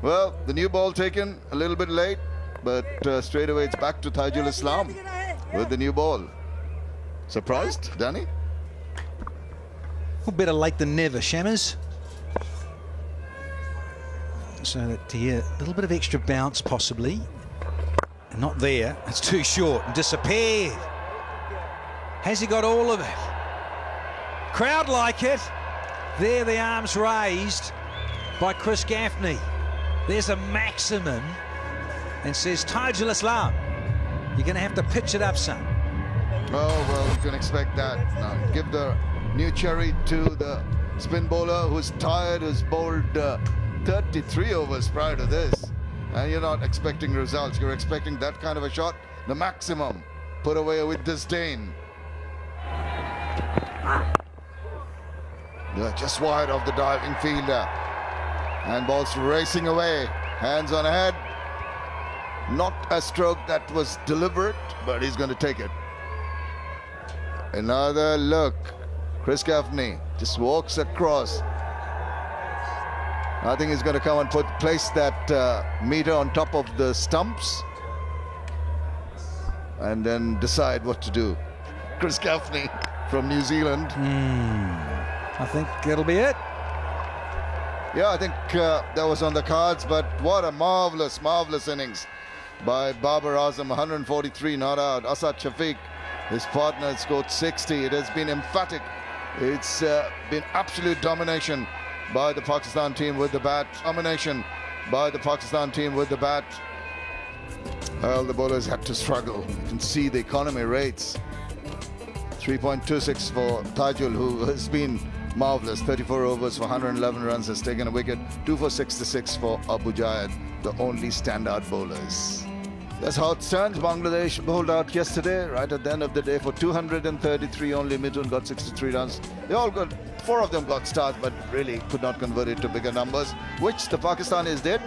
Well, the new ball taken a little bit late, but straight away it's back to Taijul Islam with the new ball. Surprised, Danny? Well, better late than never, Shammers. So that here, a little bit of extra bounce possibly. Not there. It's too short and disappeared. Has he got all of it? Crowd like it. There, the arms raised by Chris Gaffney. There's a maximum, and says Taijul Islam, you're going to have to pitch it up, son. Oh, well, you can expect that. Now, give the new cherry to the spin bowler who's tired, who's bowled 33 overs prior to this. And you're not expecting results. You're expecting that kind of a shot, the maximum. Put away with disdain. Yeah, just wide of the diving fielder. And ball's racing away. Hands on head. Not a stroke that was deliberate, but he's going to take it. Another look. Chris Gaffney just walks across. I think he's going to come and place that meter on top of the stumps and then decide what to do. Chris Gaffney from New Zealand. I think that'll be it. Yeah, I think that was on the cards, but what a marvelous, marvelous innings by Babar Azam, 143 not out. Asad Shafiq, his partner, scored 60. It has been emphatic. It's been absolute domination by the Pakistan team with the bat. Domination by the Pakistan team with the bat. Well, the bowlers had to struggle. You can see the economy rates. 3.26 for Tajul, who has been marvellous. 34 overs for 111 runs, has taken a wicket. 2 for 66 for Abu Jayed, the only standout bowlers. That's how it stands. Bangladesh bowled out yesterday, right at the end of the day, for 233 only. Midun got 63 runs. They all got, 4 of them got starts, but really could not convert it to bigger numbers, which the Pakistanis did.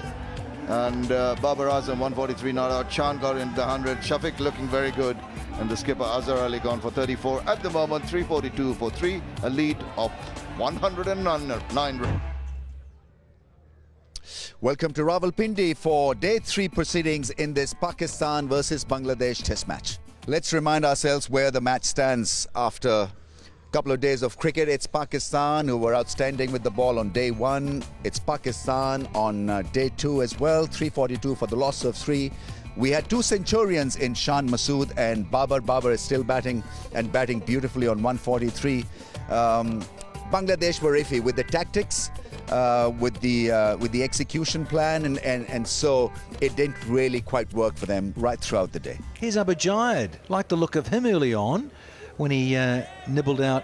And Babar Azam, 143 not out. Chan got into the 100. Shafiq looking very good. And the skipper Azhar Ali gone for 34. At the moment, 342 for 3. A lead of 109. Welcome to Rawalpindi for day 3 proceedings in this Pakistan versus Bangladesh test match. Let's remind ourselves where the match stands after a couple of days of cricket. It's Pakistan who were outstanding with the ball on day 1. It's Pakistan on day 2 as well. 342 for the loss of 3. We had 2 centurions in Shan Masood and Babar. Babar is still batting and batting beautifully on 143. Bangladesh were iffy with the tactics, with the execution plan, and so it didn't really quite work for them right throughout the day. Here's Abu Jayed. Like the look of him early on when he nibbled out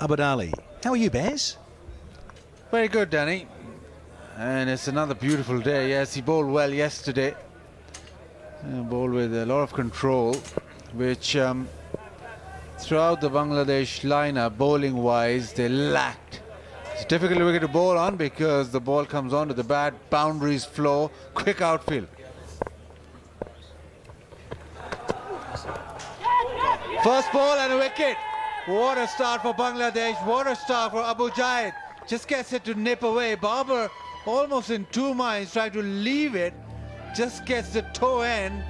Abad Ali. How are you, Baz? Very good, Danny. And it's another beautiful day. Yes, he bowled well yesterday. Bowled with a lot of control, which throughout the Bangladesh lineup, bowling-wise, they lacked. It's a difficult wicket to bowl on because the ball comes onto the bat, boundaries flow, quick outfield. First ball and a wicket. What a start for Bangladesh. What a start for Abu Jayed. Just gets it to nip away. Babar almost in 2 minds, trying to leave it. Just gets the toe end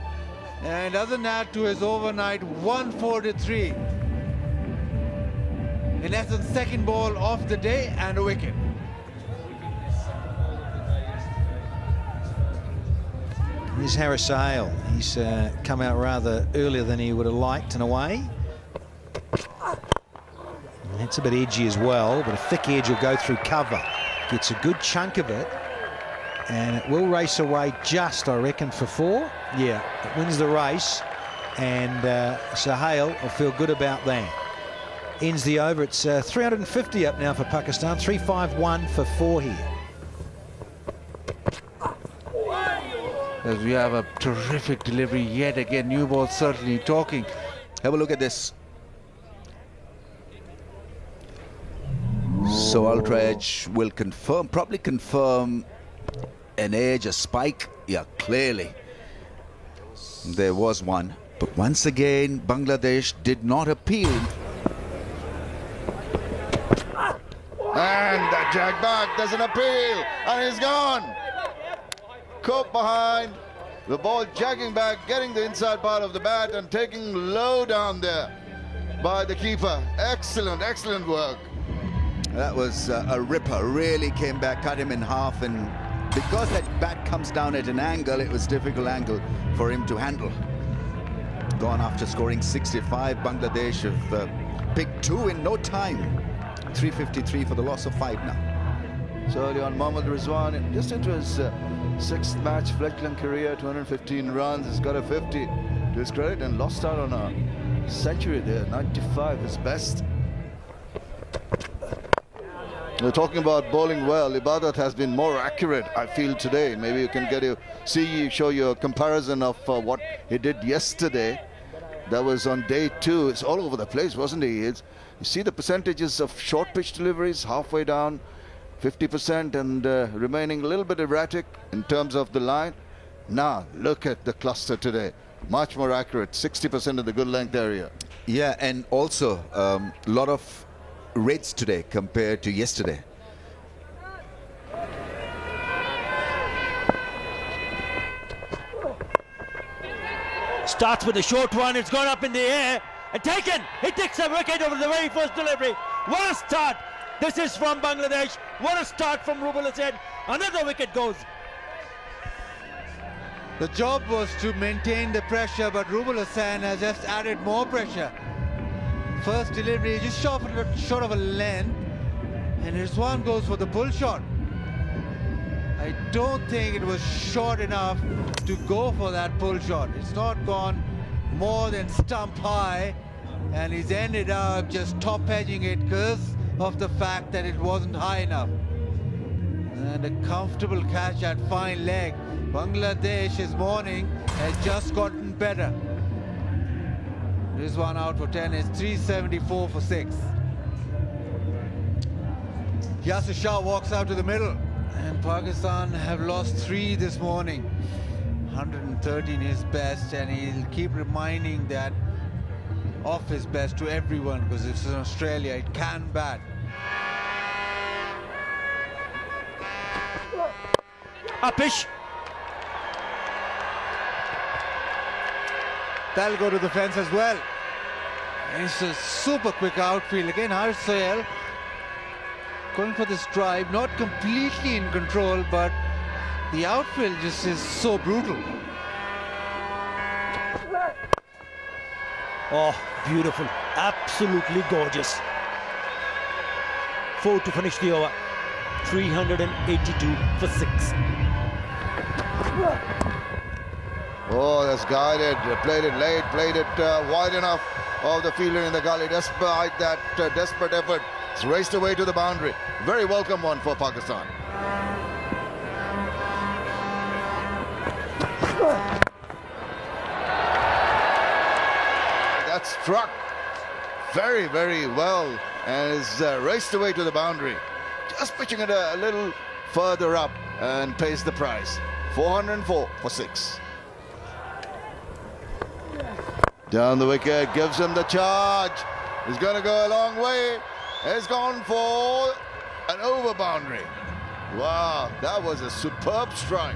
and doesn't add to his overnight 143. In essence, second ball of the day and a wicket. Here's Harris Hale. He's come out rather earlier than he would have liked in a way. It's a bit edgy as well, but a thick edge will go through cover. Gets a good chunk of it. And it will race away just, I reckon, for 4. Yeah, it wins the race. And so Hale will feel good about that. Ends the over. It's 350 up now for Pakistan. 351 for 4 here. As we have a terrific delivery yet again. New ball certainly talking. Have a look at this. So Ultra Edge will confirm, probably confirm an edge, a spike. Yeah, clearly there was one. But once again, Bangladesh did not appeal. And that jag back doesn't appeal, and he's gone. Caught behind, the ball jagging back, getting the inside part of the bat and taking low down there by the keeper. Excellent, excellent work. That was a ripper, really came back, cut him in half, and because that bat comes down at an angle, it was a difficult angle for him to handle. Gone after scoring 65, Bangladesh have picked 2 in no time. 353 for the loss of 5 now. So early on, Mohammad Rizwan, just into his 6th match, fledgling career, 215 runs, he's got a 50 to his credit and lost out on a century there, 95, his best. We're talking about bowling well. Ibadat has been more accurate, I feel, today. Maybe you can show you a comparison of what he did yesterday. That was on day 2. It's all over the place, wasn't he? You see the percentages of short pitch deliveries halfway down, 50%, and remaining a little bit erratic in terms of the line. Now, look at the cluster today. Much more accurate, 60% of the good length area. Yeah, and also a lot of rates today compared to yesterday. Starts with a short one. It's gone up in the air and taken. He takes a wicket over the very first delivery. What a start. This is from Bangladesh. What a start from Rubul Hussain. Another wicket goes. The job was to maintain the pressure, but Rubal Hussain has just added more pressure. First delivery just short of a length, and Rizwan goes for the pull shot. I don't think it was short enough to go for that pull shot. It's not gone more than stump high, and he's ended up just top edging it because of the fact that it wasn't high enough. And a comfortable catch at fine leg. Bangladesh this morning has just gotten better. Rizwan out for 10, it's 374 for 6. Yasir Shah walks out to the middle, and Pakistan have lost 3 this morning. 113 his best, and he'll keep reminding that of his best to everyone, because it's in Australia, it can bat. Upish. That'll go to the fence as well. It's a super quick outfield. Again, Haris Sohail going for this drive, not completely in control, but the outfield just is so brutal. Oh, beautiful. Absolutely gorgeous. 4 to finish the over. 382 for 6. Oh, that's guided. Played it late, played it wide enough of the fielder in the gully. Despite that desperate effort, it's raced away to the boundary. Very welcome one for Pakistan. That struck very, very well and is raced away to the boundary. Just pitching it a little further up and pays the price. 404 for 6. Down the wicket, gives him the charge. He's going to go a long way. He's gone for an over boundary. Wow, that was a superb strike.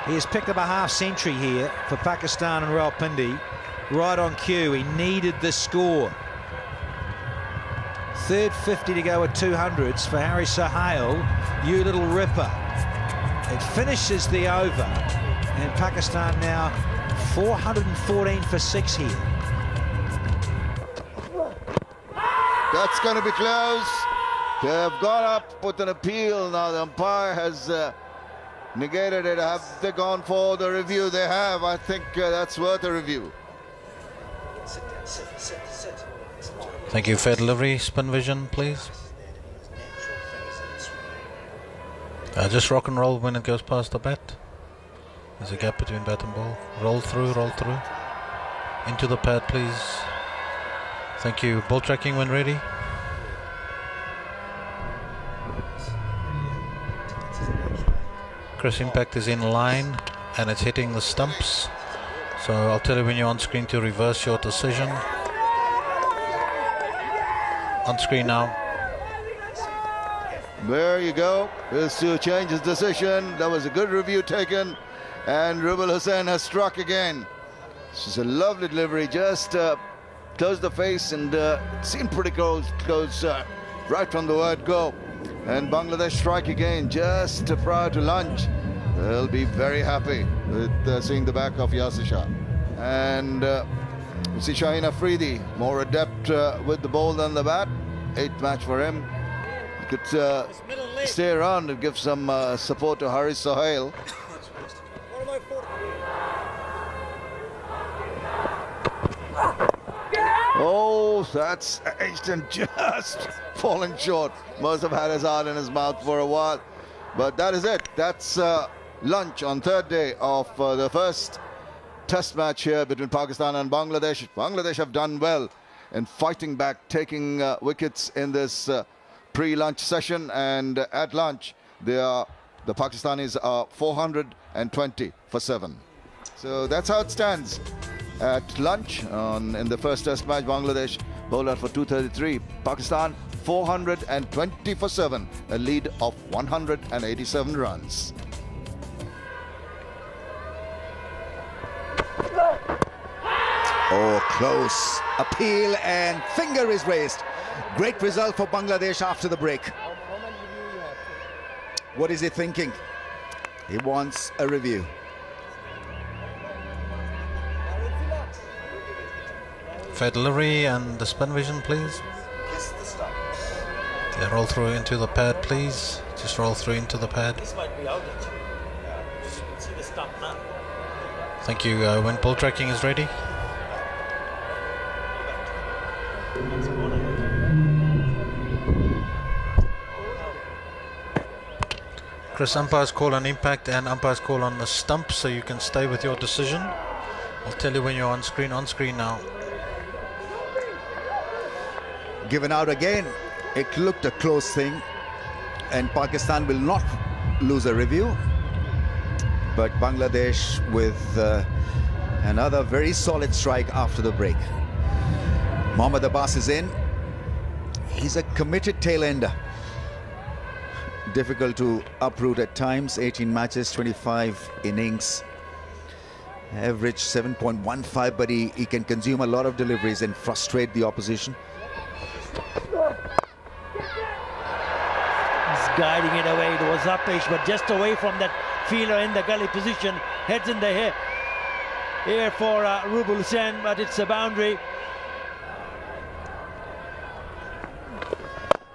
He has picked up a half century here for Pakistan and Rawalpindi. Right on cue, he needed the score. Third 50 to go with 200s for Haris Sohail. You little ripper. It finishes the over, and Pakistan now 414 for 6 here. That's going to be close. They have gone up with an appeal. Now the umpire has negated it. Have they gone for the review? They have. I think that's worth a review. Thank you. Fair delivery. Spin vision, please. Just rock and roll when it goes past the bat. There's a gap between bat and ball. Roll through, roll through. Into the pad, please. Thank you. Ball tracking when ready. Cross impact is in line and it's hitting the stumps. So I'll tell you when you're on screen to reverse your decision. On screen now. There you go. Is to change his decision. That was a good review taken. And Rubal Hussain has struck again. This is a lovely delivery. Just closed the face and seemed pretty close right from the word go. And Bangladesh strike again just prior to lunch. They'll be very happy with seeing the back of Yasir Shah. And we see Shaheen Afridi, more adept with the ball than the bat. 8th match for him. He could stay around and give some support to Haris Sohail. Oh, that's edged and just fallen short. Must have had his heart in his mouth for a while. But that is it. That's lunch on third day of the first test match here between Pakistan and Bangladesh. Bangladesh have done well in fighting back, taking wickets in this pre-lunch session. And at lunch, the Pakistanis are 420 for 7. So that's how it stands. At lunch in the first test match, Bangladesh bowled out for 233. Pakistan 420 for 7, a lead of 187 runs. Oh, Close appeal and finger is raised. Great result for Bangladesh after the break. What is he thinking? He wants a review. Fair delivery and the spin vision, please. Yeah, roll through into the pad, please. Just roll through into the pad. This might be out. See the stump now. Thank you. When ball tracking is ready. Chris, umpires call on impact and umpires call on the stump, so you can stay with your decision. I'll tell you when you're on screen now. Given out again. It looked a close thing, and Pakistan will not lose a review. But Bangladesh with another very solid strike after the break. Mohammad Abbas is in. He's a committed tail-ender. Difficult to uproot at times. 18 matches, 25 innings. Average 7.15, but he can consume a lot of deliveries and frustrate the opposition. He's guiding it away. It was Upesh, but just away from that fielder in the gully position. Heads in the air. Here for Rubul Hussain, but it's a boundary.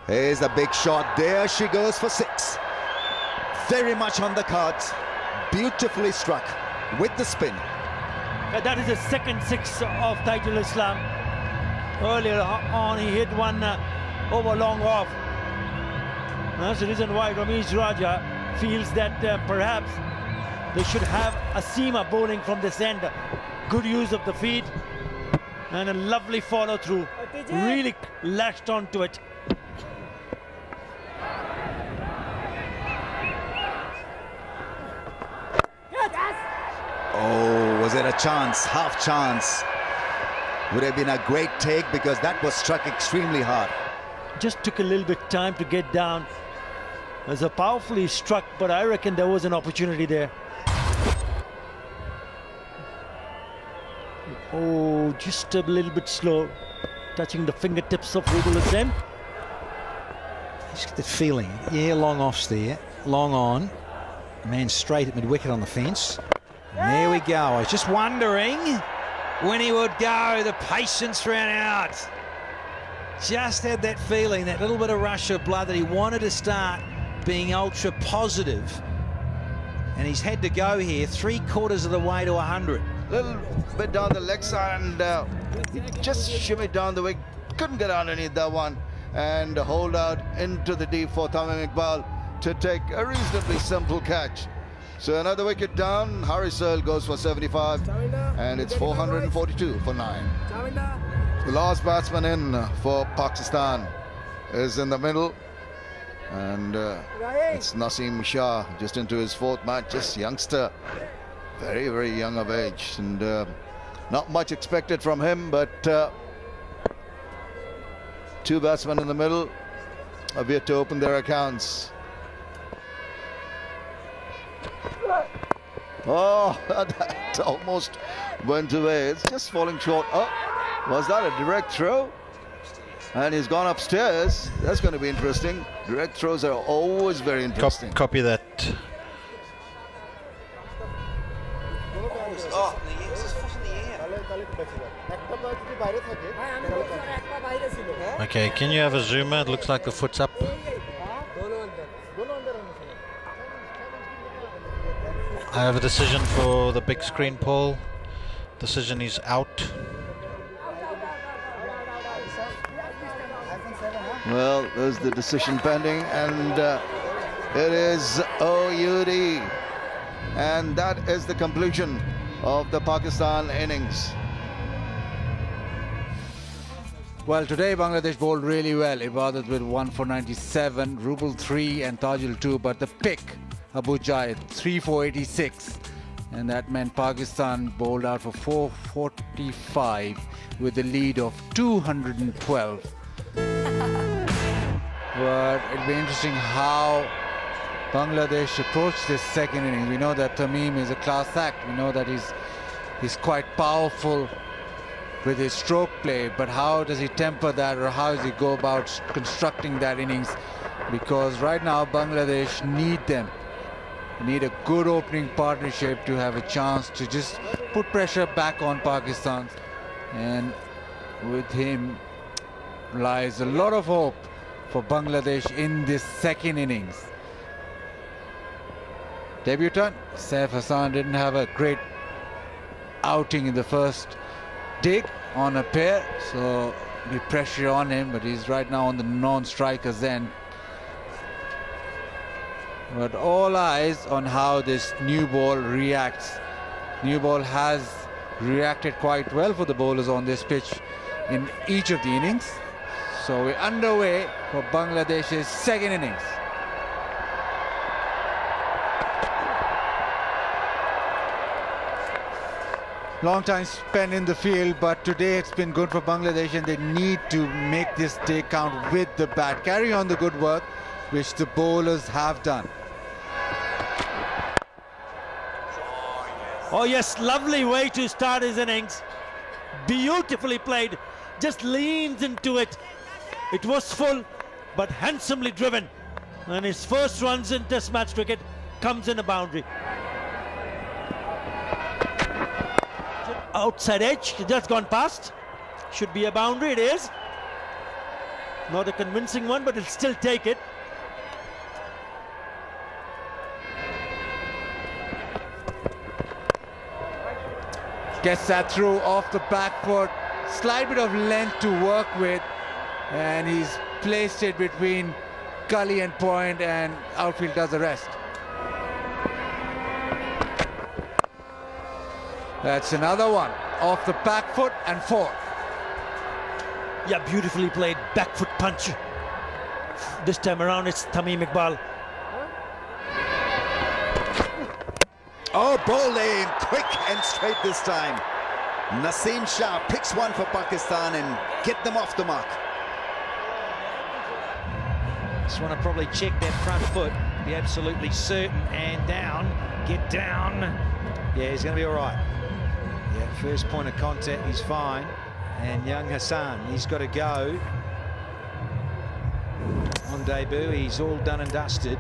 Here's a big shot. There she goes for 6. Very much on the cards. Beautifully struck with the spin. That is the second 6 of Taijul Islam. Earlier on, he hit one over long off. That's the reason why Ramesh Raja feels that perhaps they should have a seamer bowling from this end. Good use of the feet and a lovely follow through. Really latched onto it. Oh, was it a chance? Half chance. Would have been a great take because that was struck extremely hard. Just took a little bit time to get down. It was a powerfully struck, but I reckon there was an opportunity there. Oh, just a little bit slow, touching the fingertips of Rubul Hussain. Just get the feeling. Yeah, long offs there, long on. Man straight at mid-wicket on the fence. And there we go. I was just wondering when he would go. The patience ran out. Just had that feeling, that little bit of rush of blood that he wanted to start being ultra positive. And he's had to go here 3/4 of the way to 100. Little bit down the leg side, and he just shimmied down the wing. Couldn't get underneath that one, and hold out into the deep for Tamim Iqbal to take a reasonably simple catch. So another wicket down. Haris Earl goes for 75, and it's 442 for 9. The last batsman in for Pakistan is in the middle, and it's Naseem Shah, just into his 4th match, just youngster, very, very young of age, and not much expected from him, but 2 batsmen in the middle have yet to open their accounts. Oh, that almost went away. It's just falling short. Oh, was that a direct throw? And he's gone upstairs. That's going to be interesting. Direct throws are always very interesting. Copy that. Okay, can you have a zoomer? It looks like the foot's up. I have a decision for the big screen, Paul. Decision is out. Well, there's the decision pending, and it is OUD. And that is the conclusion of the Pakistan innings. Well, today Bangladesh bowled really well. Ibadat with 1 for 97, Rubul 3 and Tajul 2, but the pick, Abu Jayed 3 for 86, and that meant Pakistan bowled out for 445 with a lead of 212. But it'll be interesting how Bangladesh approached this second inning. We know that Tamim is a class act. We know that he's quite powerful with his stroke play, but how does he temper that, or how does he go about constructing that innings? Because right now Bangladesh need them. Need a good opening partnership to have a chance to just put pressure back on Pakistan. And with him lies a lot of hope for Bangladesh in this second innings. Debutant Saif Hassan didn't have a great outing in the first dig on a pair, so be pressure on him, but he's right now on the non-strikers end. But all eyes on how this new ball reacts. New ball has reacted quite well for the bowlers on this pitch in each of the innings. So we're underway for Bangladesh's second innings. Long time spent in the field, but today it's been good for Bangladesh, and they need to make this day count with the bat. Carry on the good work which the bowlers have done. Oh yes, lovely way to start his innings. Beautifully played, just leans into it. It was full, but handsomely driven. And his first runs in Test match cricket comes in a boundary. Outside edge, just gone past. Should be a boundary, it is. Not a convincing one, but he'll still take it. Gets that through off the back foot. Slight bit of length to work with, and he's placed it between gully and point, and outfield does the rest. That's another one off the back foot and four. Yeah, beautifully played back foot punch. This time around it's Tamim Iqbal. Oh, bowled in quick and straight this time. Naseem Shah picks one for Pakistan and get them off the mark. Just want to probably check that front foot, be absolutely certain, and down, get down. Yeah, he's going to be all right. Yeah, first point of contact, he's fine. And young Hassan, he's got to go. On debut, he's all done and dusted.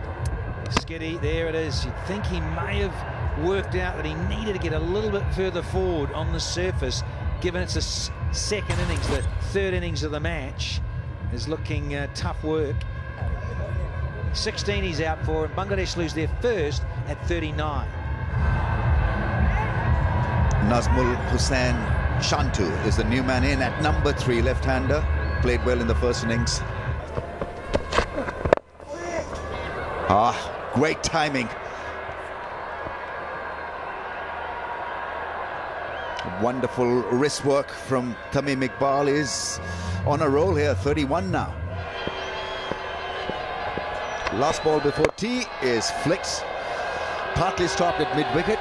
Skiddy, there it is. You'd think he may have worked out that he needed to get a little bit further forward on the surface, given it's a second innings. The third innings of the match is looking tough work. 16 he's out for, and Bangladesh lose their first at 39. Nazmul Hussain Shantu is the new man in at number 3, left-hander. Played well in the first innings. Great timing. Wonderful wrist work from Tamim Iqbal. Is on a roll here, 31 now. Last ball before tea is flicked, partly stopped at mid-wicket.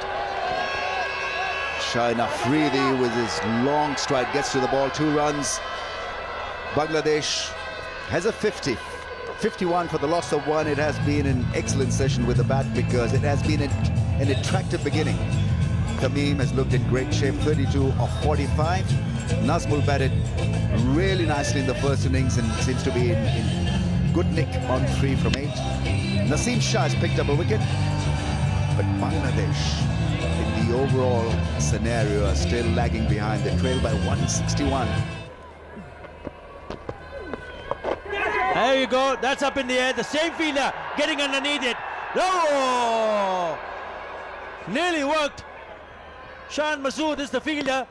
Shaheen Afridi with his long stride gets to the ball, 2 runs. Bangladesh has a 50. 51 for the loss of 1. It has been an excellent session with the bat because it has been an attractive beginning. Tamim has looked in great shape, 32 of 45. Nazmul batted really nicely in the first innings and seems to be in good nick on 3 from 8. Naseem Shah has picked up a wicket, but Bangladesh in the overall scenario are still lagging behind. They trail by 161. There you go, that's up in the air. The same fielder getting underneath it. Oh! Nearly worked. Shan Masood is the fielder.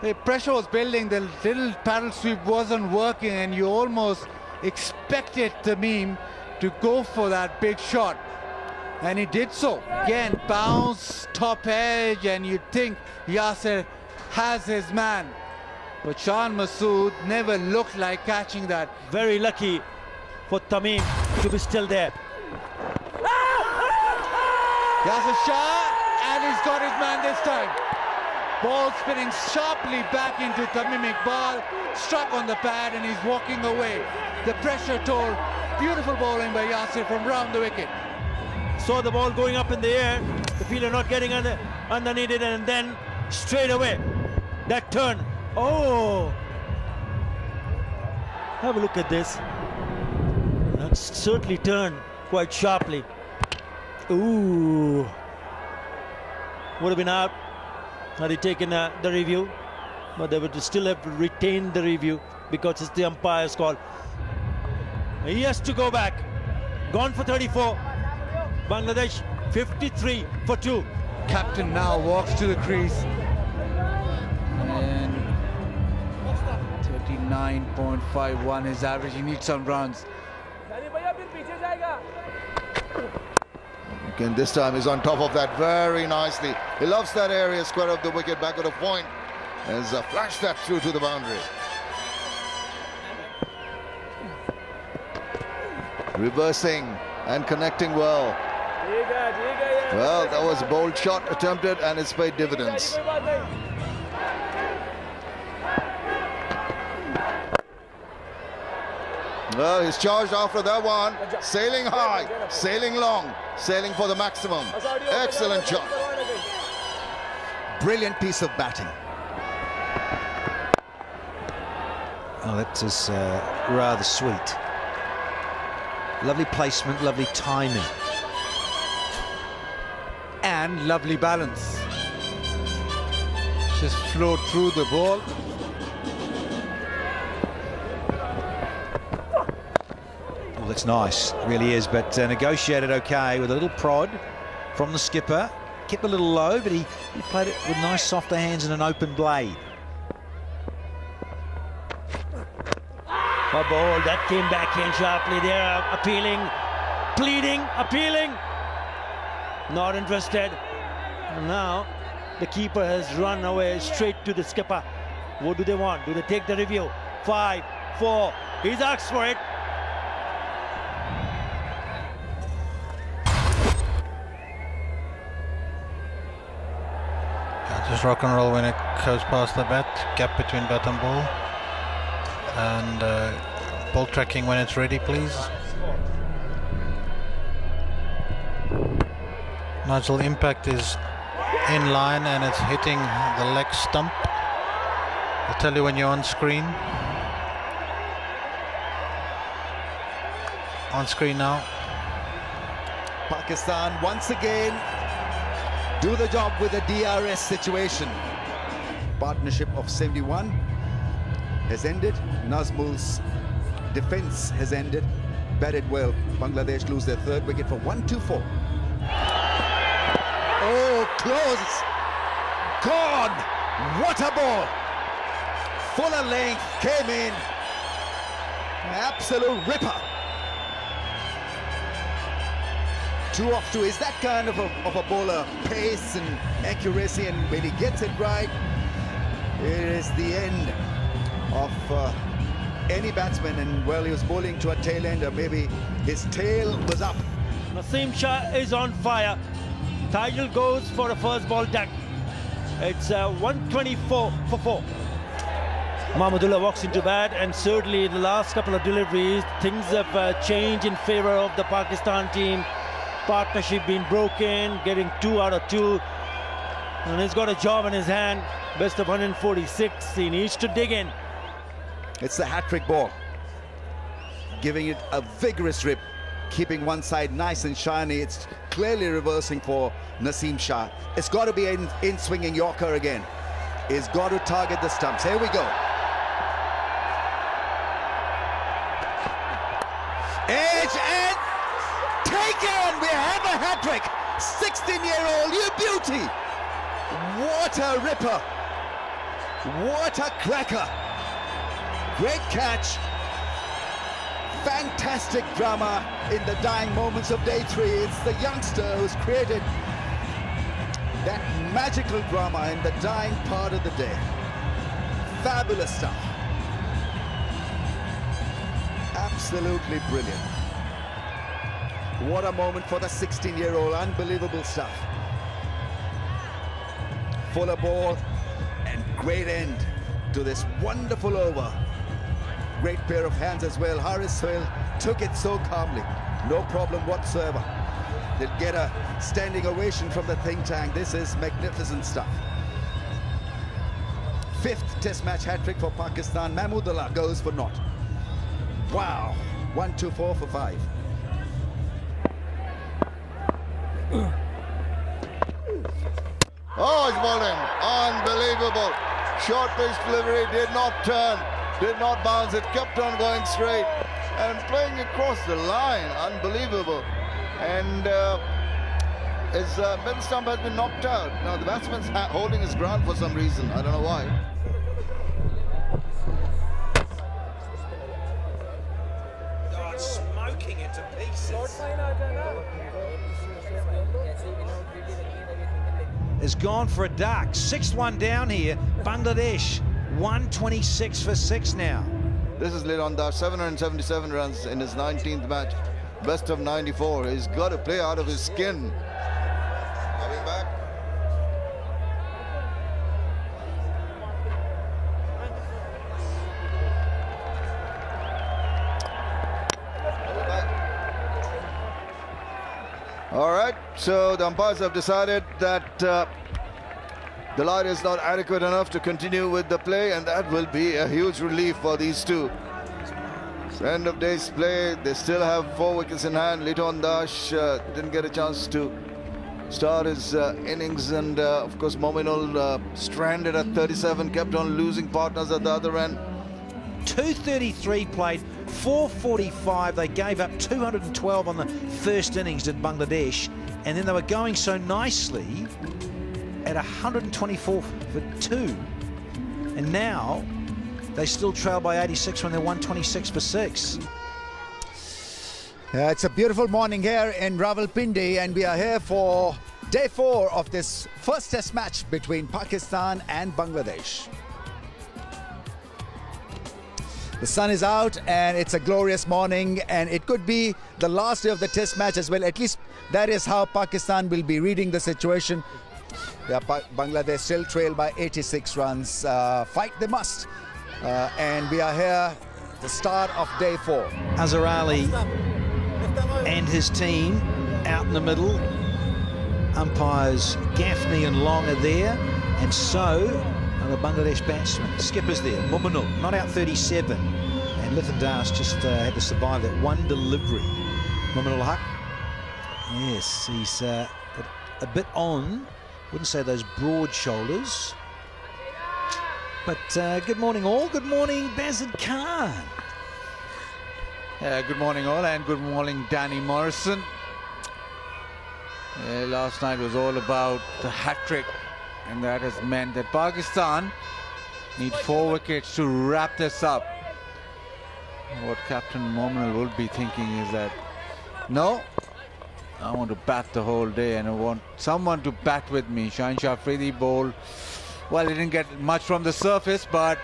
The pressure was building, the little paddle sweep wasn't working, and you almost expected Tamim to go for that big shot. And he did so. Again, bounce, top edge, and you think Yasir has his man. But Shan Masood never looked like catching that. Very lucky for Tamim to be still there. Yasir Shah, and he's got his man this time. Ball spinning sharply back into Tamim Iqbal, struck on the pad, and he's walking away. The pressure toll, beautiful bowling by Yasir from round the wicket. Saw the ball going up in the air, the fielder not getting underneath it, and then straight away. That turn. Oh! Have a look at this. That certainly turned quite sharply. Ooh! Would have been out had he taken the review, but they would still have retained the review because it's the umpire's call. He has to go back. Gone for 34. Bangladesh 53 for 2. Captain now walks to the crease. And 39.51 his average. He needs some runs. Again, this time he's on top of that very nicely. He loves that area, square of the wicket, back of the point. Has flashed that through to the boundary. Reversing and connecting well. Well, that was a bold shot attempted and it's paid dividends. Well, he's charged after that one. Sailing high, sailing long, sailing for the maximum. Excellent shot. Brilliant piece of batting. Oh, that is rather sweet. Lovely placement, lovely timing. And lovely balance. Just flowed through the ball. Well, that's nice, it really is, but negotiated okay with a little prod from the skipper. Kept a little low, but he played it with nice softer hands and an open blade. A ball that came back in sharply there, appealing, pleading, appealing. Not interested. And now the keeper has run away straight to the skipper. What do they want? Do they take the review? 5, 4. He's asked for it. Just rock and roll when it goes past the bat. Gap between bat and ball. And ball tracking when it's ready, please. Nigel, impact is in line and it's hitting the leg stump. I'll tell you when you're on screen. On screen now. Pakistan once again do the job with the DRS situation. Partnership of 71 has ended. Nazmul's defense has ended. Batted well. Bangladesh lose their third wicket for 1-2-4. Oh, close. Gone. What a ball. Fuller length came in. Absolute ripper. 2 off 2 is that kind of a bowler. Pace and accuracy, and when he gets it right, it is the end of any batsman. And well, he was bowling to a tail ender. Maybe his tail was up. Naseem Shah is on fire. Tijal goes for a first ball duck. It's 124 for 4. Mahmudullah walks into bat, and certainly in the last couple of deliveries, things have changed in favor of the Pakistan team. Partnership being broken, getting 2 out of 2. And he's got a job in his hand. Best of 146. He needs to dig in. It's the hat-trick ball. Giving it a vigorous rip. Keeping one side nice and shiny. It's clearly reversing for Naseem Shah. It's got to be in swinging Yorker again. He's got to target the stumps. Here we go. Edge and taken! We have a hat-trick. 16-year-old, you beauty. What a ripper. What a cracker. Great catch. Fantastic drama in the dying moments of day 3. It's the youngster who's created that magical drama in the dying part of the day. Fabulous stuff. Absolutely brilliant. What a moment for the 16-year-old. Unbelievable stuff. Fuller ball and great end to this wonderful over. Great pair of hands as well. Haris Sohail took it so calmly. No problem whatsoever. They'll get a standing ovation from the think tank. This is magnificent stuff. 5th Test match hat-trick for Pakistan. Mahmoodullah goes for naught. Wow. 1, 2, 4 for 5. Oh, he's bowling. Unbelievable. Short pitch delivery, did not turn, did not bounce. It kept on going straight and playing across the line. Unbelievable. And his middle stump has been knocked out. Now the batsman's holding his ground for some reason. I don't know why. God, smoking it to pieces. Has gone for a duck. 6th down here. Bangladesh 126 for 6 now. This is Litton Das, 777 runs in his 19th match. Best of 94. He's got to play out of his skin. Coming back. All right, so the umpires have decided that the light is not adequate enough to continue with the play, and that will be a huge relief for these two. So end of day's play, they still have 4 wickets in hand. Litton Das didn't get a chance to start his innings, and of course Mominul stranded at 37, kept on losing partners at the other end. 233 played, 445. They gave up 212 on the first innings, did Bangladesh, and then they were going so nicely at 124 for 2, and now they still trail by 86 when they're 126 for 6. It's a beautiful morning here in Rawalpindi, and we are here for day 4 of this first Test match between Pakistan and Bangladesh. The sun is out and it's a glorious morning, and it could be the last day of the Test match as well. At least that is how Pakistan will be reading the situation. Bangladesh still trail by 86 runs. Fight they must. And we are here at the start of day 4. Azhar Ali and his team out in the middle. Umpires Gaffney and Long are there, and so are the Bangladesh batsmen. Skipper's there, Mominul, not out 37, and Litton Das just had to survive that one delivery. Mominul Haq, yes, he's a bit on, wouldn't say those broad shoulders, but good morning all, good morning Bazid Khan. Good morning all, and good morning Danny Morrison. Last night was all about the hat-trick, and that has meant that Pakistan need 4 wickets to wrap this up. What Captain Mominul would be thinking is that, no, I want to bat the whole day and I want someone to bat with me. Shaheen Shah Afridi bowled, well, he didn't get much from the surface, but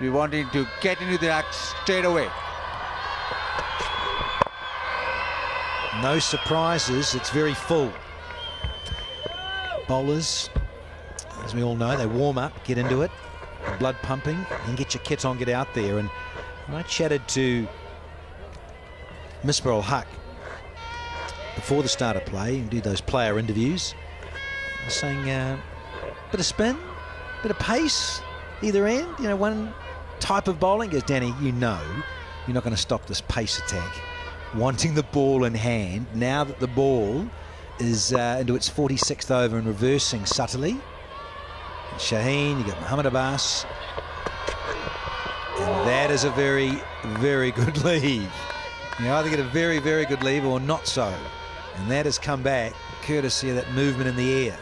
we wanted to get into the act straight away. No surprises, it's very full. Bowlers, as we all know, they warm up, get into it, blood pumping, and get your kit on, get out there. And when I chatted to Misbah ul Haq before the start of play and do those player interviews, I was saying, bit of spin, bit of pace, either end, you know, one type of bowling. Goes, Danny, you know you're not going to stop this pace attack. Wanting the ball in hand, now that the ball is into its 46th over and reversing subtly. And Shaheen, you got Mohammad Abbas, and that is a very, very good leave. You either get a very, very good leave or not so, and that has come back courtesy of that movement in the air.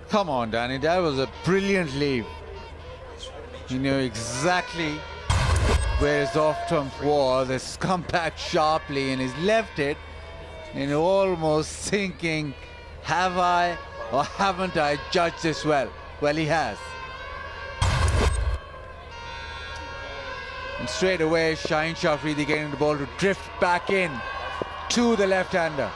Come on, Danny, that was a brilliant leave. You know exactly where his off-stump was. It's come back sharply and he's left it, and almost thinking, have I or haven't I judged this well? Well, he has. And straight away, Shaheen Shah Afridi getting the ball to drift back in to the left-hander.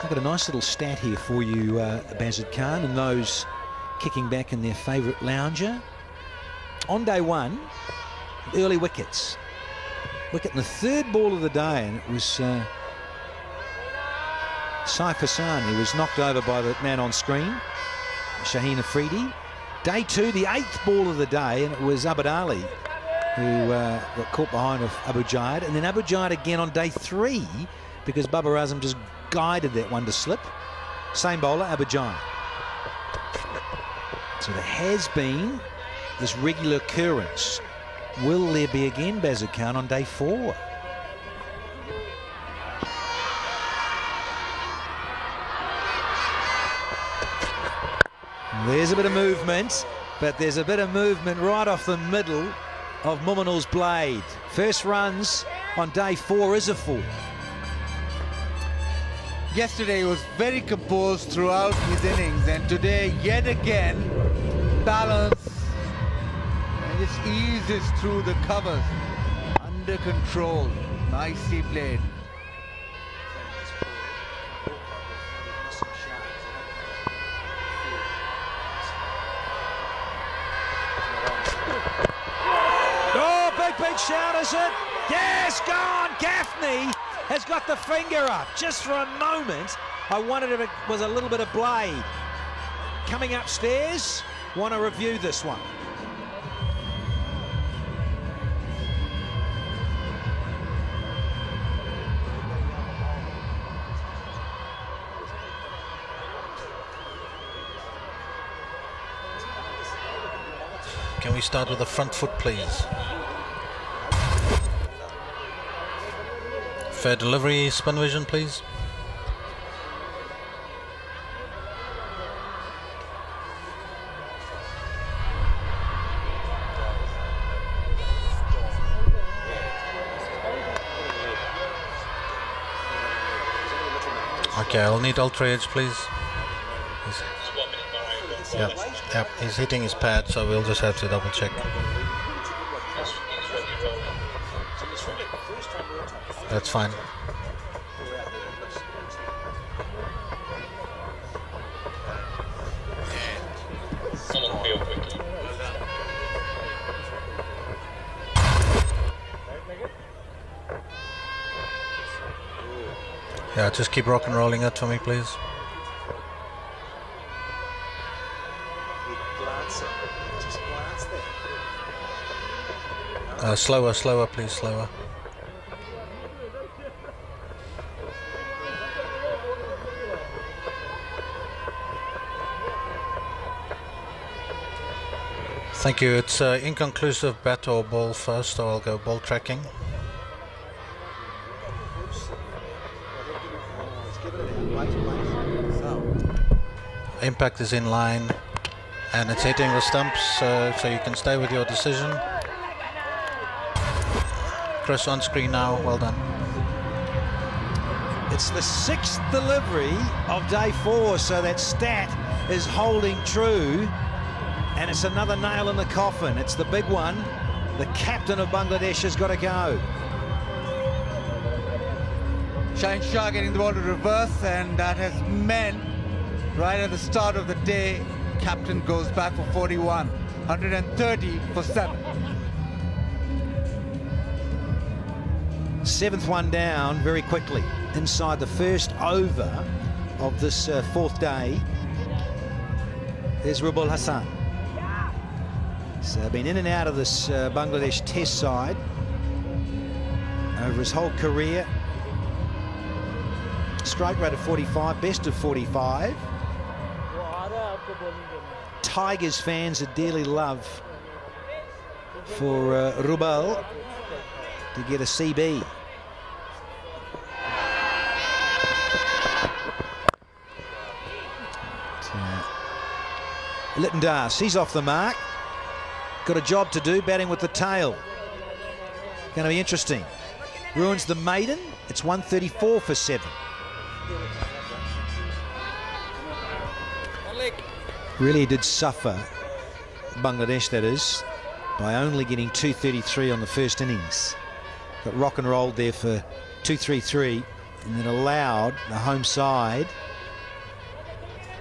I've got a nice little stat here for you, Bazid Khan, and those kicking back in their favourite lounger. On day 1, early wickets. Wicket in the 3rd ball of the day, and it was Saif Hassan, he was knocked over by the man on screen, Shaheen Afridi. Day 2, the 8th ball of the day, and it was Abid Ali who got caught behind of Abu Jaid, and then Abu Jaid again on day 3 because Babar Azam just guided that one to slip. Same bowler, Abu Jaid. So there has been this regular occurrence. Will there be again, Bazir Khan, on day 4? There's a bit of movement, but there's a bit of movement right off the middle of Muminul's blade. First runs on day 4 is a 4. Yesterday he was very composed throughout his innings, and today yet again balance and just eases through the covers. Under control, nicely played. Big shout, is it? Yes, gone! Gaffney has got the finger up. Just for a moment, I wondered if it was a little bit of blade. Coming upstairs, want to review this one. Can we start with the front foot, please? Fair delivery, spin vision, please. Okay, I'll need ultra edge, please. Yep, he's hitting his pad, so we'll just have to double check. That's fine. Someone feel quickly. Yeah, just keep rock and rolling it for me, please. Slower, please, slower. Thank you. It's inconclusive bat or ball first, so I'll go ball tracking. Impact is in line and it's hitting the stumps, so you can stay with your decision. Chris on screen now, well done. It's the 6th delivery of day 4, so that stat is holding true. And it's another nail in the coffin. It's the big one. The captain of Bangladesh has got to go. Shaheen Shah getting the ball to reverse, and that has meant right at the start of the day, captain goes back for 41. 130 for 7. 7th one down very quickly inside the first over of this 4th day. There's Rubul Hassan. He's been in and out of this Bangladesh test side over his whole career. Strike rate of 45, best of 45. Tigers fans a dearly love for Rubul to get a CB. Litton Das, he's off the mark. Got a job to do, batting with the tail. Going to be interesting. Ruins the maiden. It's 134 for 7. Really did suffer, Bangladesh that is, by only getting 233 on the first innings. Got rock and rolled there for 233 and then allowed the home side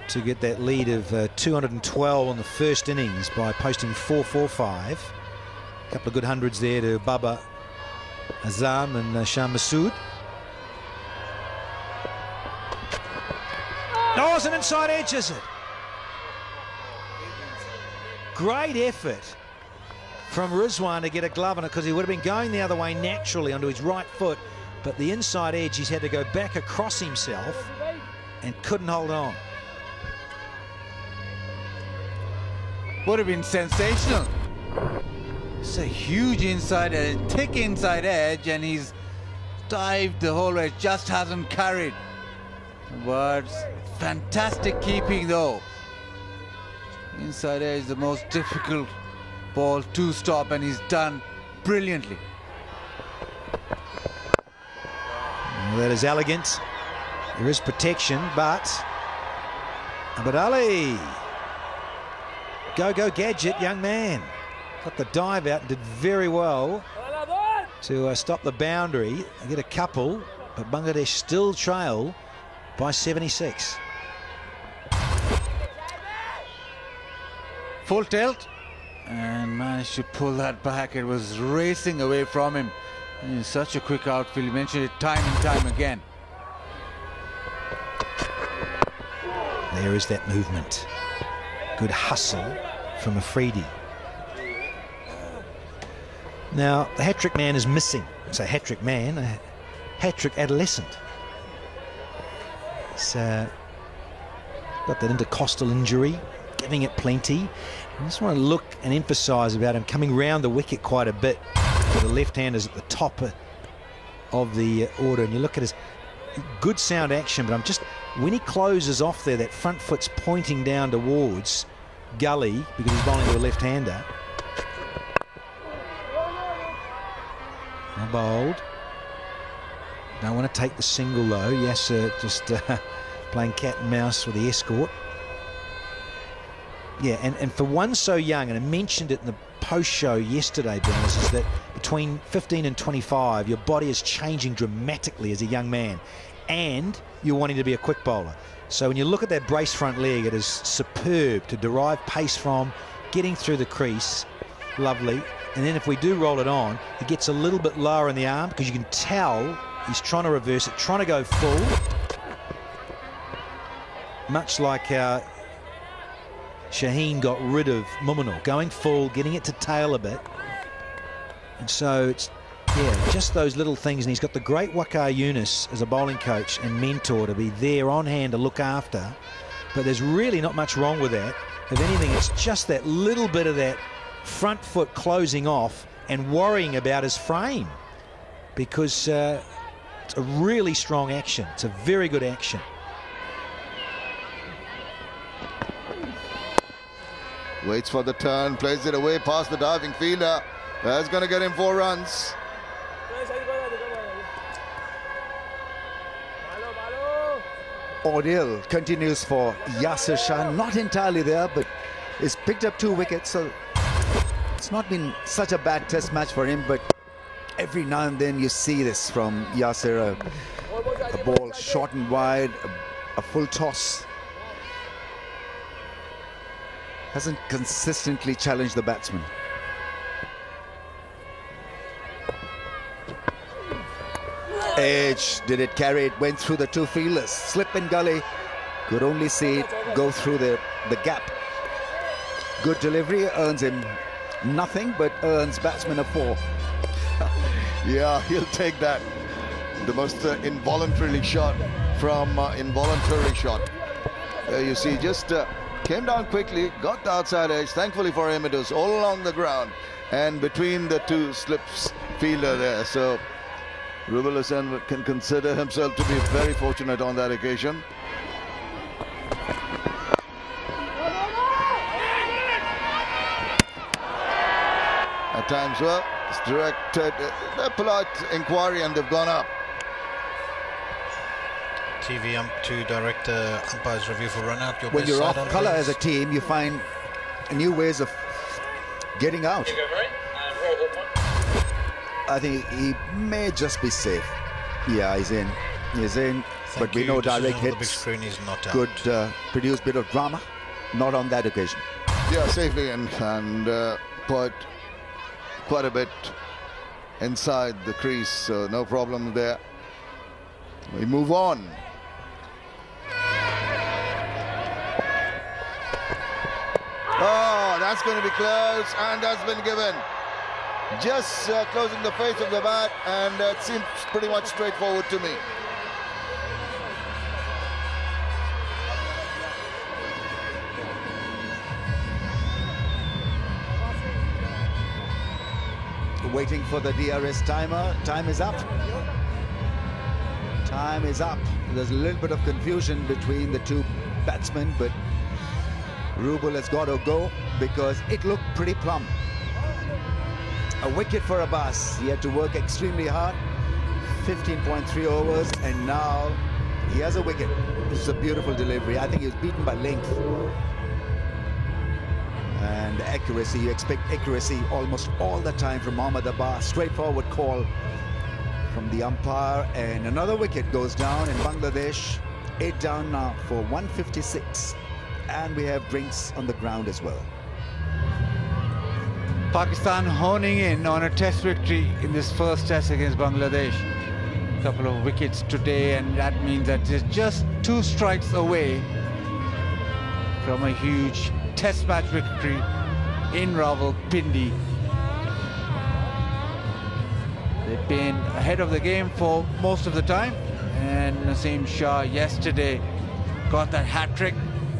to get that lead of 212 on the first innings by posting 445. A couple of good hundreds there to Babar Azam and Shah Masood. Oh, it's an inside edge, is it? Great effort from Rizwan to get a glove on it, because he would have been going the other way naturally onto his right foot, but the inside edge, he's had to go back across himself and couldn't hold on. Would have been sensational. It's a huge inside edge, thick inside edge, and he's dived the whole way, just hasn't carried. But fantastic keeping though. Inside edge, the most difficult ball to stop, and he's done brilliantly. Well, that is elegant. There is protection, but Ali, go Gadget, young man. Got the dive out and did very well to stop the boundary. They get a couple, but Bangladesh still trail by 76. Full tilt, and managed to pull that back. It was racing away from him. And such a quick outfield. He mentioned it time and time again. There is that movement. Good hustle from Afridi. Now, the hat-trick man is missing. It's a hat-trick man, a hat-trick adolescent. He's got that intercostal injury, giving it plenty. I just want to look and emphasise about him coming round the wicket quite a bit. So the left-handers at the top of the order, and you look at his good sound action, but I'm just, when he closes off there, that front foot's pointing down towards Gully because he's bowling to a left-hander. Now bowled. Don't want to take the single though. Yes, just playing cat and mouse with the escort. Yeah, and for one so young, and I mentioned it in the post-show yesterday, Berners, is that between 15 and 25, your body is changing dramatically as a young man, and you're wanting to be a quick bowler. So when you look at that brace front leg, it is superb to derive pace from, getting through the crease, lovely. And then if we do roll it on, it gets a little bit lower in the arm because you can tell he's trying to reverse it, trying to go full. Much like how Shaheen got rid of Muminal, going full, getting it to tail a bit. And so it's, yeah, just those little things. And he's got the great Waqar Younis as a bowling coach and mentor to be there on hand to look after. But there's really not much wrong with that. If anything, it's just that little bit of that front foot closing off and worrying about his frame, because it's a really strong action. It's a very good action. Waits for the turn, plays it away past the diving fielder. That's going to get him 4 runs. Ordeal continues for Yasir Shah. Not entirely there, but he's picked up 2 wickets, so it's not been such a bad test match for him. But every now and then you see this from Yasir, a ball short and wide, a full toss. Hasn't consistently challenged the batsman. Edge, did it carry it, went through the 2 fielders. Slip in Gully, could only see it go through the gap. Good delivery, earns him nothing, but earns batsman a 4. Yeah, he'll take that. The most involuntary shot from involuntary shot. You see, just came down quickly, got the outside edge. Thankfully for him, it was all along the ground and between the 2 slips fielder there. So Rubal Hussain can consider himself to be very fortunate on that occasion. At times, well, it's directed a polite inquiry and they've gone up. TV ump to direct umpire's review for run out. When you're off colour as a team, you find new ways of getting out. I think he may just be safe. Yeah, he's in. He's in. But we know direct hits the big screen is not out. could produce a bit of drama. Not on that occasion. Yeah, safely and put quite a bit inside the crease, so no problem there. We move on. Oh, that's going to be close, and that's been given. Just closing the face of the bat, and it seems pretty much straightforward to me. Waiting for the DRS timer. Time is up. Time is up. There's a little bit of confusion between the two batsmen, but Rubel has got to go because it looked pretty plumb. A wicket for Abbas. He had to work extremely hard. 15.3 overs, and now he has a wicket. This is a beautiful delivery. I think he was beaten by length. And accuracy, you expect accuracy almost all the time from Mohammad Abbas. Straightforward call from the umpire, and another wicket goes down in Bangladesh. 8 down now for 156, and we have drinks on the ground as well. Pakistan honing in on a test victory in this first test against Bangladesh. A couple of wickets today, and that means that they're just 2 strikes away from a huge test match victory in Rawalpindi. They've been ahead of the game for most of the time, and Naseem Shah yesterday got that hat-trick.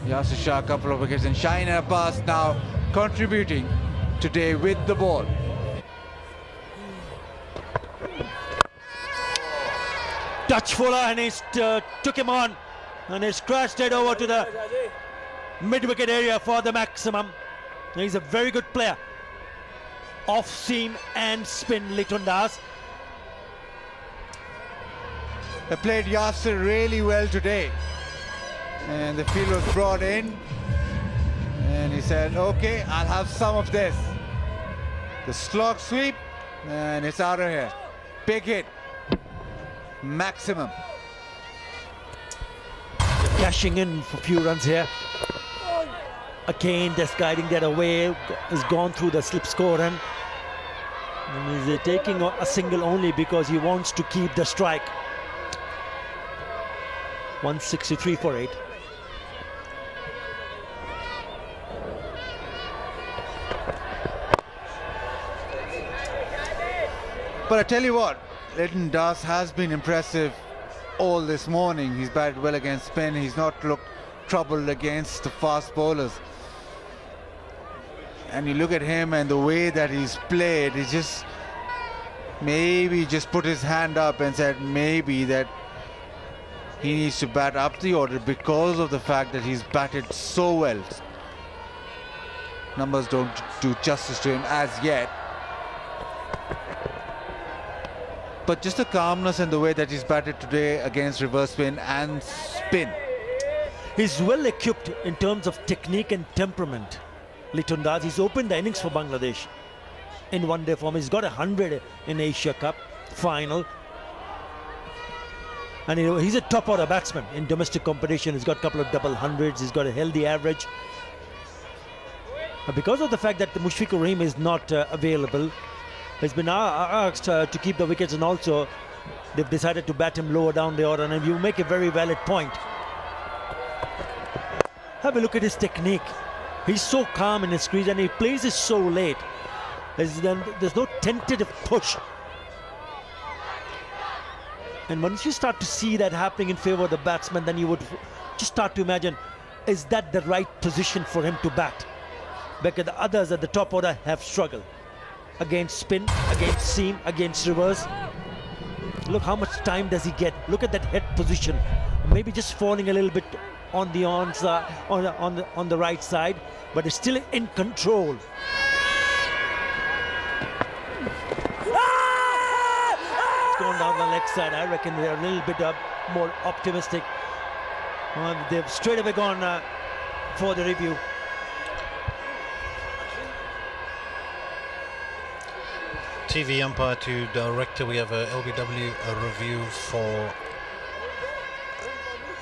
Yasir Shah a couple of wickets, and Shaheen Abbas now contributing today with the ball. Touch Fuller, and he took him on, and he scratched it over to the mid-wicket area for the maximum. He's a very good player. Off seam and spin, Litton Das. They played Yasir really well today, and the field was brought in, and he said, okay, I'll have some of this. The slog sweep, and it's out of here. Big hit. Maximum. Cashing in for a few runs here. Again, just guiding that away, has gone through the slip score, and he's taking a single only because he wants to keep the strike. 163 for 8. But I tell you what, Litton Das has been impressive all this morning. He's batted well against spin. He's not looked troubled against the fast bowlers. And you look at him and the way that he's played, he just maybe just put his hand up and said maybe that he needs to bat up the order because of the fact that he's batted so well. Numbers don't do justice to him as yet. But just the calmness and the way that he's batted today against reverse spin and spin. He's well equipped in terms of technique and temperament. Litton Das, he's opened the innings for Bangladesh in one-day form. He's got 100 in Asia Cup final. And he's a top-order batsman in domestic competition. He's got a couple of double hundreds. He's got a healthy average. But because of the fact that the Mushfiqur Rahim is not available, he's been asked to keep the wickets, and also they've decided to bat him lower down the order. And you make a very valid point. Have a look at his technique. He's so calm in his crease, and he plays it so late. There's no tentative push. And once you start to see that happening in favor of the batsman, then you would just start to imagine, is that the right position for him to bat? Because the others at the top order have struggled against spin, against seam, against reverse. Look how much time does he get. Look at that head position. Maybe just falling a little bit on the on the right side, but it's still in control. It's gone down the left side. I reckon they're a little bit more optimistic. They've straight away gone for the review. TV umpire to director. We have a LBW review for.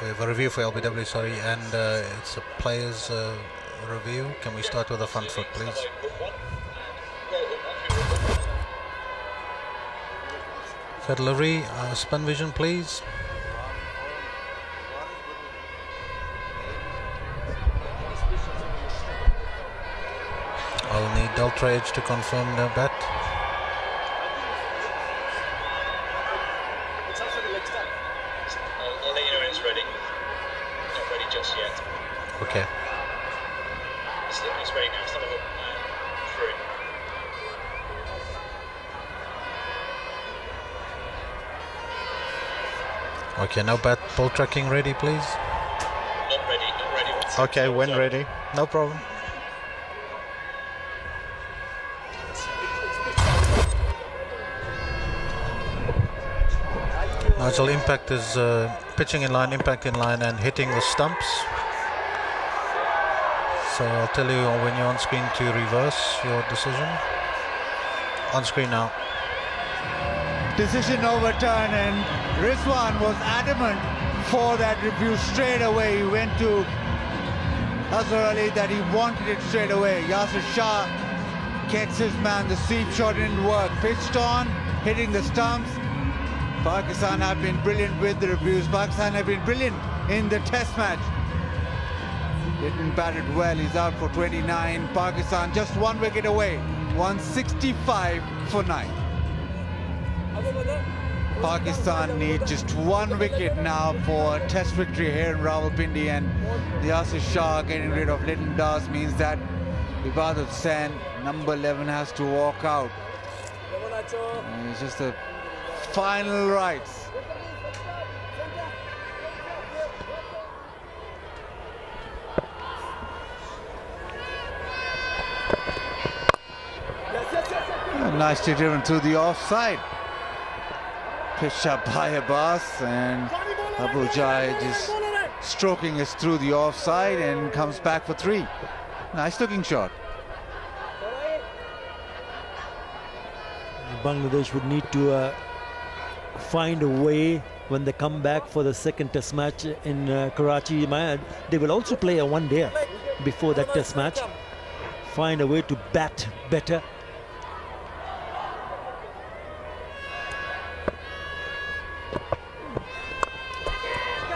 We have a review for LBW, sorry, and it's a players review. Can we start with the front foot, please? Fair delivery, spin vision, please. I'll need Ultra Edge to confirm the bet. I'll let you know when it's ready. Not ready just yet. Okay. It's ready now. It's not a hook through. Okay, now bet ball tracking ready, please. Not ready. Not ready. Okay, when ready. No problem. Nigel, impact is pitching in line, impact in line, and hitting the stumps. So I'll tell you when you're on screen to reverse your decision. On screen now. Decision overturned, and Rizwan was adamant for that review straight away. He went to Azhar Ali that he wanted it straight away. Yasir Shah gets his man. The sweep shot didn't work. Pitched on, hitting the stumps. Pakistan have been brilliant with the reviews. Pakistan have been brilliant in the test match. Didn't bat it well. He's out for 29. Pakistan just 1 wicket away. 165 for 9. Pakistan need just 1 wicket now for a test victory here in Rawalpindi, and Yasir Shah getting rid of Little Das means that Ibadat Hussain, number 11, has to walk out. And it's just the final rites. Nicely driven to the offside. Pitched up by Abbas, and Abu Jai just stroking us through the offside and comes back for 3. Nice looking shot. Bangladesh would need to find a way when they come back for the second test match in Karachi. They will also play a one-day before that test match. Find a way to bat better.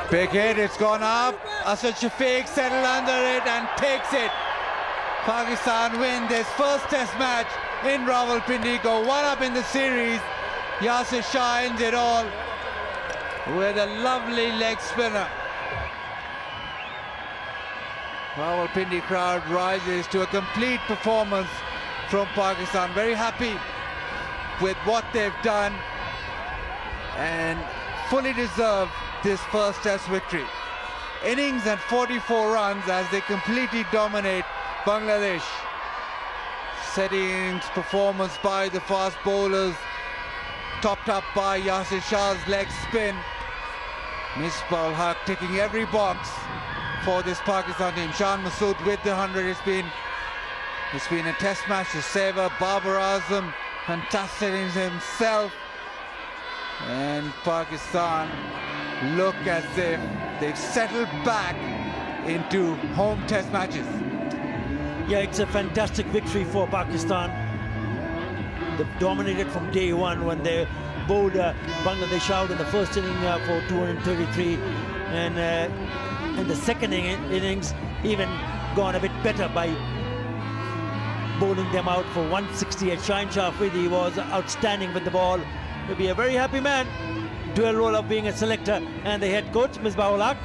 Big hit, it's gone up. Asad Shafiq settled under it and takes it. Pakistan win this first test match in Rawalpindi, go 1 up in the series. Yasir Shah ends it all with a lovely leg spinner. Rawalpindi crowd rises to a complete performance from Pakistan. Very happy with what they've done and fully deserve this first test victory. Innings and 44 runs as they completely dominate Bangladesh. Setting performance by the fast bowlers, topped up by Yasir Shah's leg spin. Misbah Haq ticking every box for this Pakistan team. Shan Masood with the 100. It's been a test match to savor. Babar Azam, fantastic innings himself. And Pakistan look as if they've settled back into home test matches. Yeah, it's a fantastic victory for Pakistan. They've dominated from day one when they bowled Bangladesh out in the first inning for 233, and in the second innings even gone a bit better by bowling them out for 168. Shaheen Shah Afridi was outstanding with the ball. He'll be a very happy man. Dual role of being a selector and the head coach, Misbah Haq.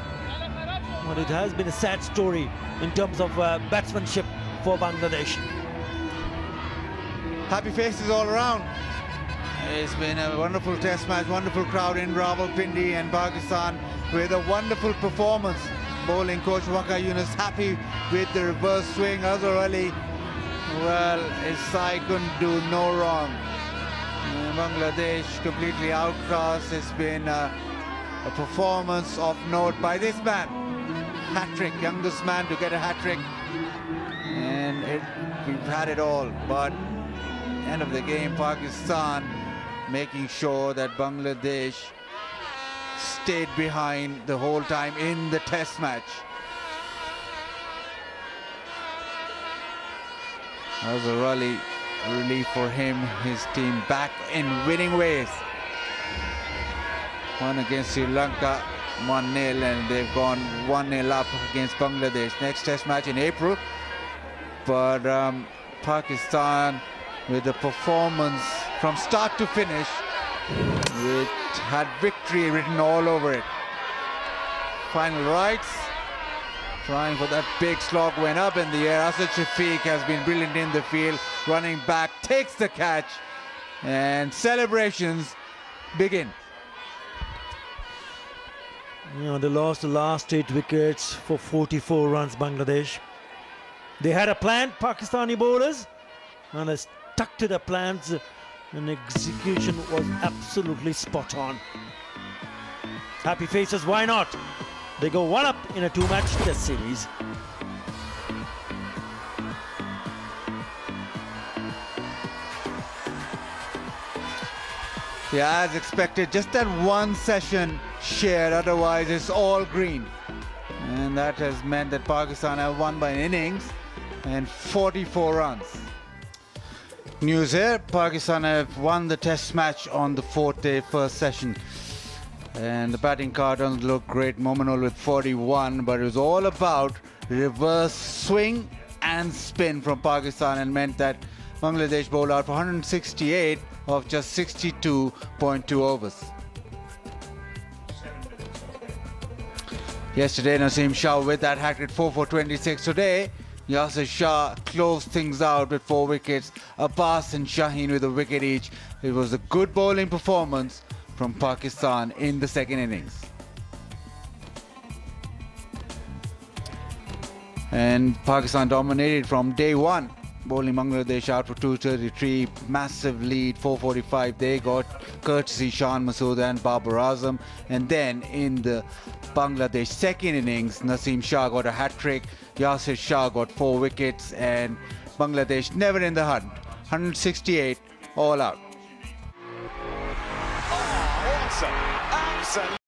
But it has been a sad story in terms of batsmanship for Bangladesh. Happy faces all around. It's been a wonderful test match, wonderful crowd in Rawalpindi, and Pakistan with a wonderful performance. Bowling coach Waqar Younis happy with the reverse swing. Azhar Ali, well, his side couldn't do no wrong. Bangladesh completely outclassed. It's been a performance of note by this man. Hat-trick, youngest man to get a hat-trick. And we've had it all. But end of the game, Pakistan making sure that Bangladesh stayed behind the whole time in the test match. Azhar Ali, relief for him, his team back in winning ways. One against Sri Lanka, 1-0, and they've gone 1-0 up against Bangladesh. Next test match in April, but Pakistan with a performance from start to finish which had victory written all over it. Final rights, trying for that big slog, went up in the air. Asad Shafiq has been brilliant in the field, running back, takes the catch, and celebrations begin. You know, they lost the last 8 wickets for 44 runs, Bangladesh. They had a plan, Pakistani bowlers, and they stuck to the plans, and execution was absolutely spot on. Happy faces, why not? They go 1 up in a 2-match test series. Yeah, as expected, just that one session shared, otherwise it's all green. And that has meant that Pakistan have won by an innings and 44 runs. News here, Pakistan have won the test match on the 4th day, first session. And the batting card doesn't look great. Mominul with 41, but it was all about reverse swing and spin from Pakistan, and meant that Bangladesh bowled out for 168 of just 62.2 overs. Yesterday, Naseem Shah with that hat-trick, 4 for 26. Today, Yasir Shah closed things out with 4 wickets. Abbas and Shaheen with a wicket each. It was a good bowling performance from Pakistan in the second innings. And Pakistan dominated from day one, bowling Bangladesh out for 233, massive lead, 445. They got courtesy Shan Masood and Babar Azam. And then in the Bangladesh second innings, Naseem Shah got a hat-trick, Yasir Shah got 4 wickets, and Bangladesh never in the hunt. 168 all out. Awesome. Absolutely.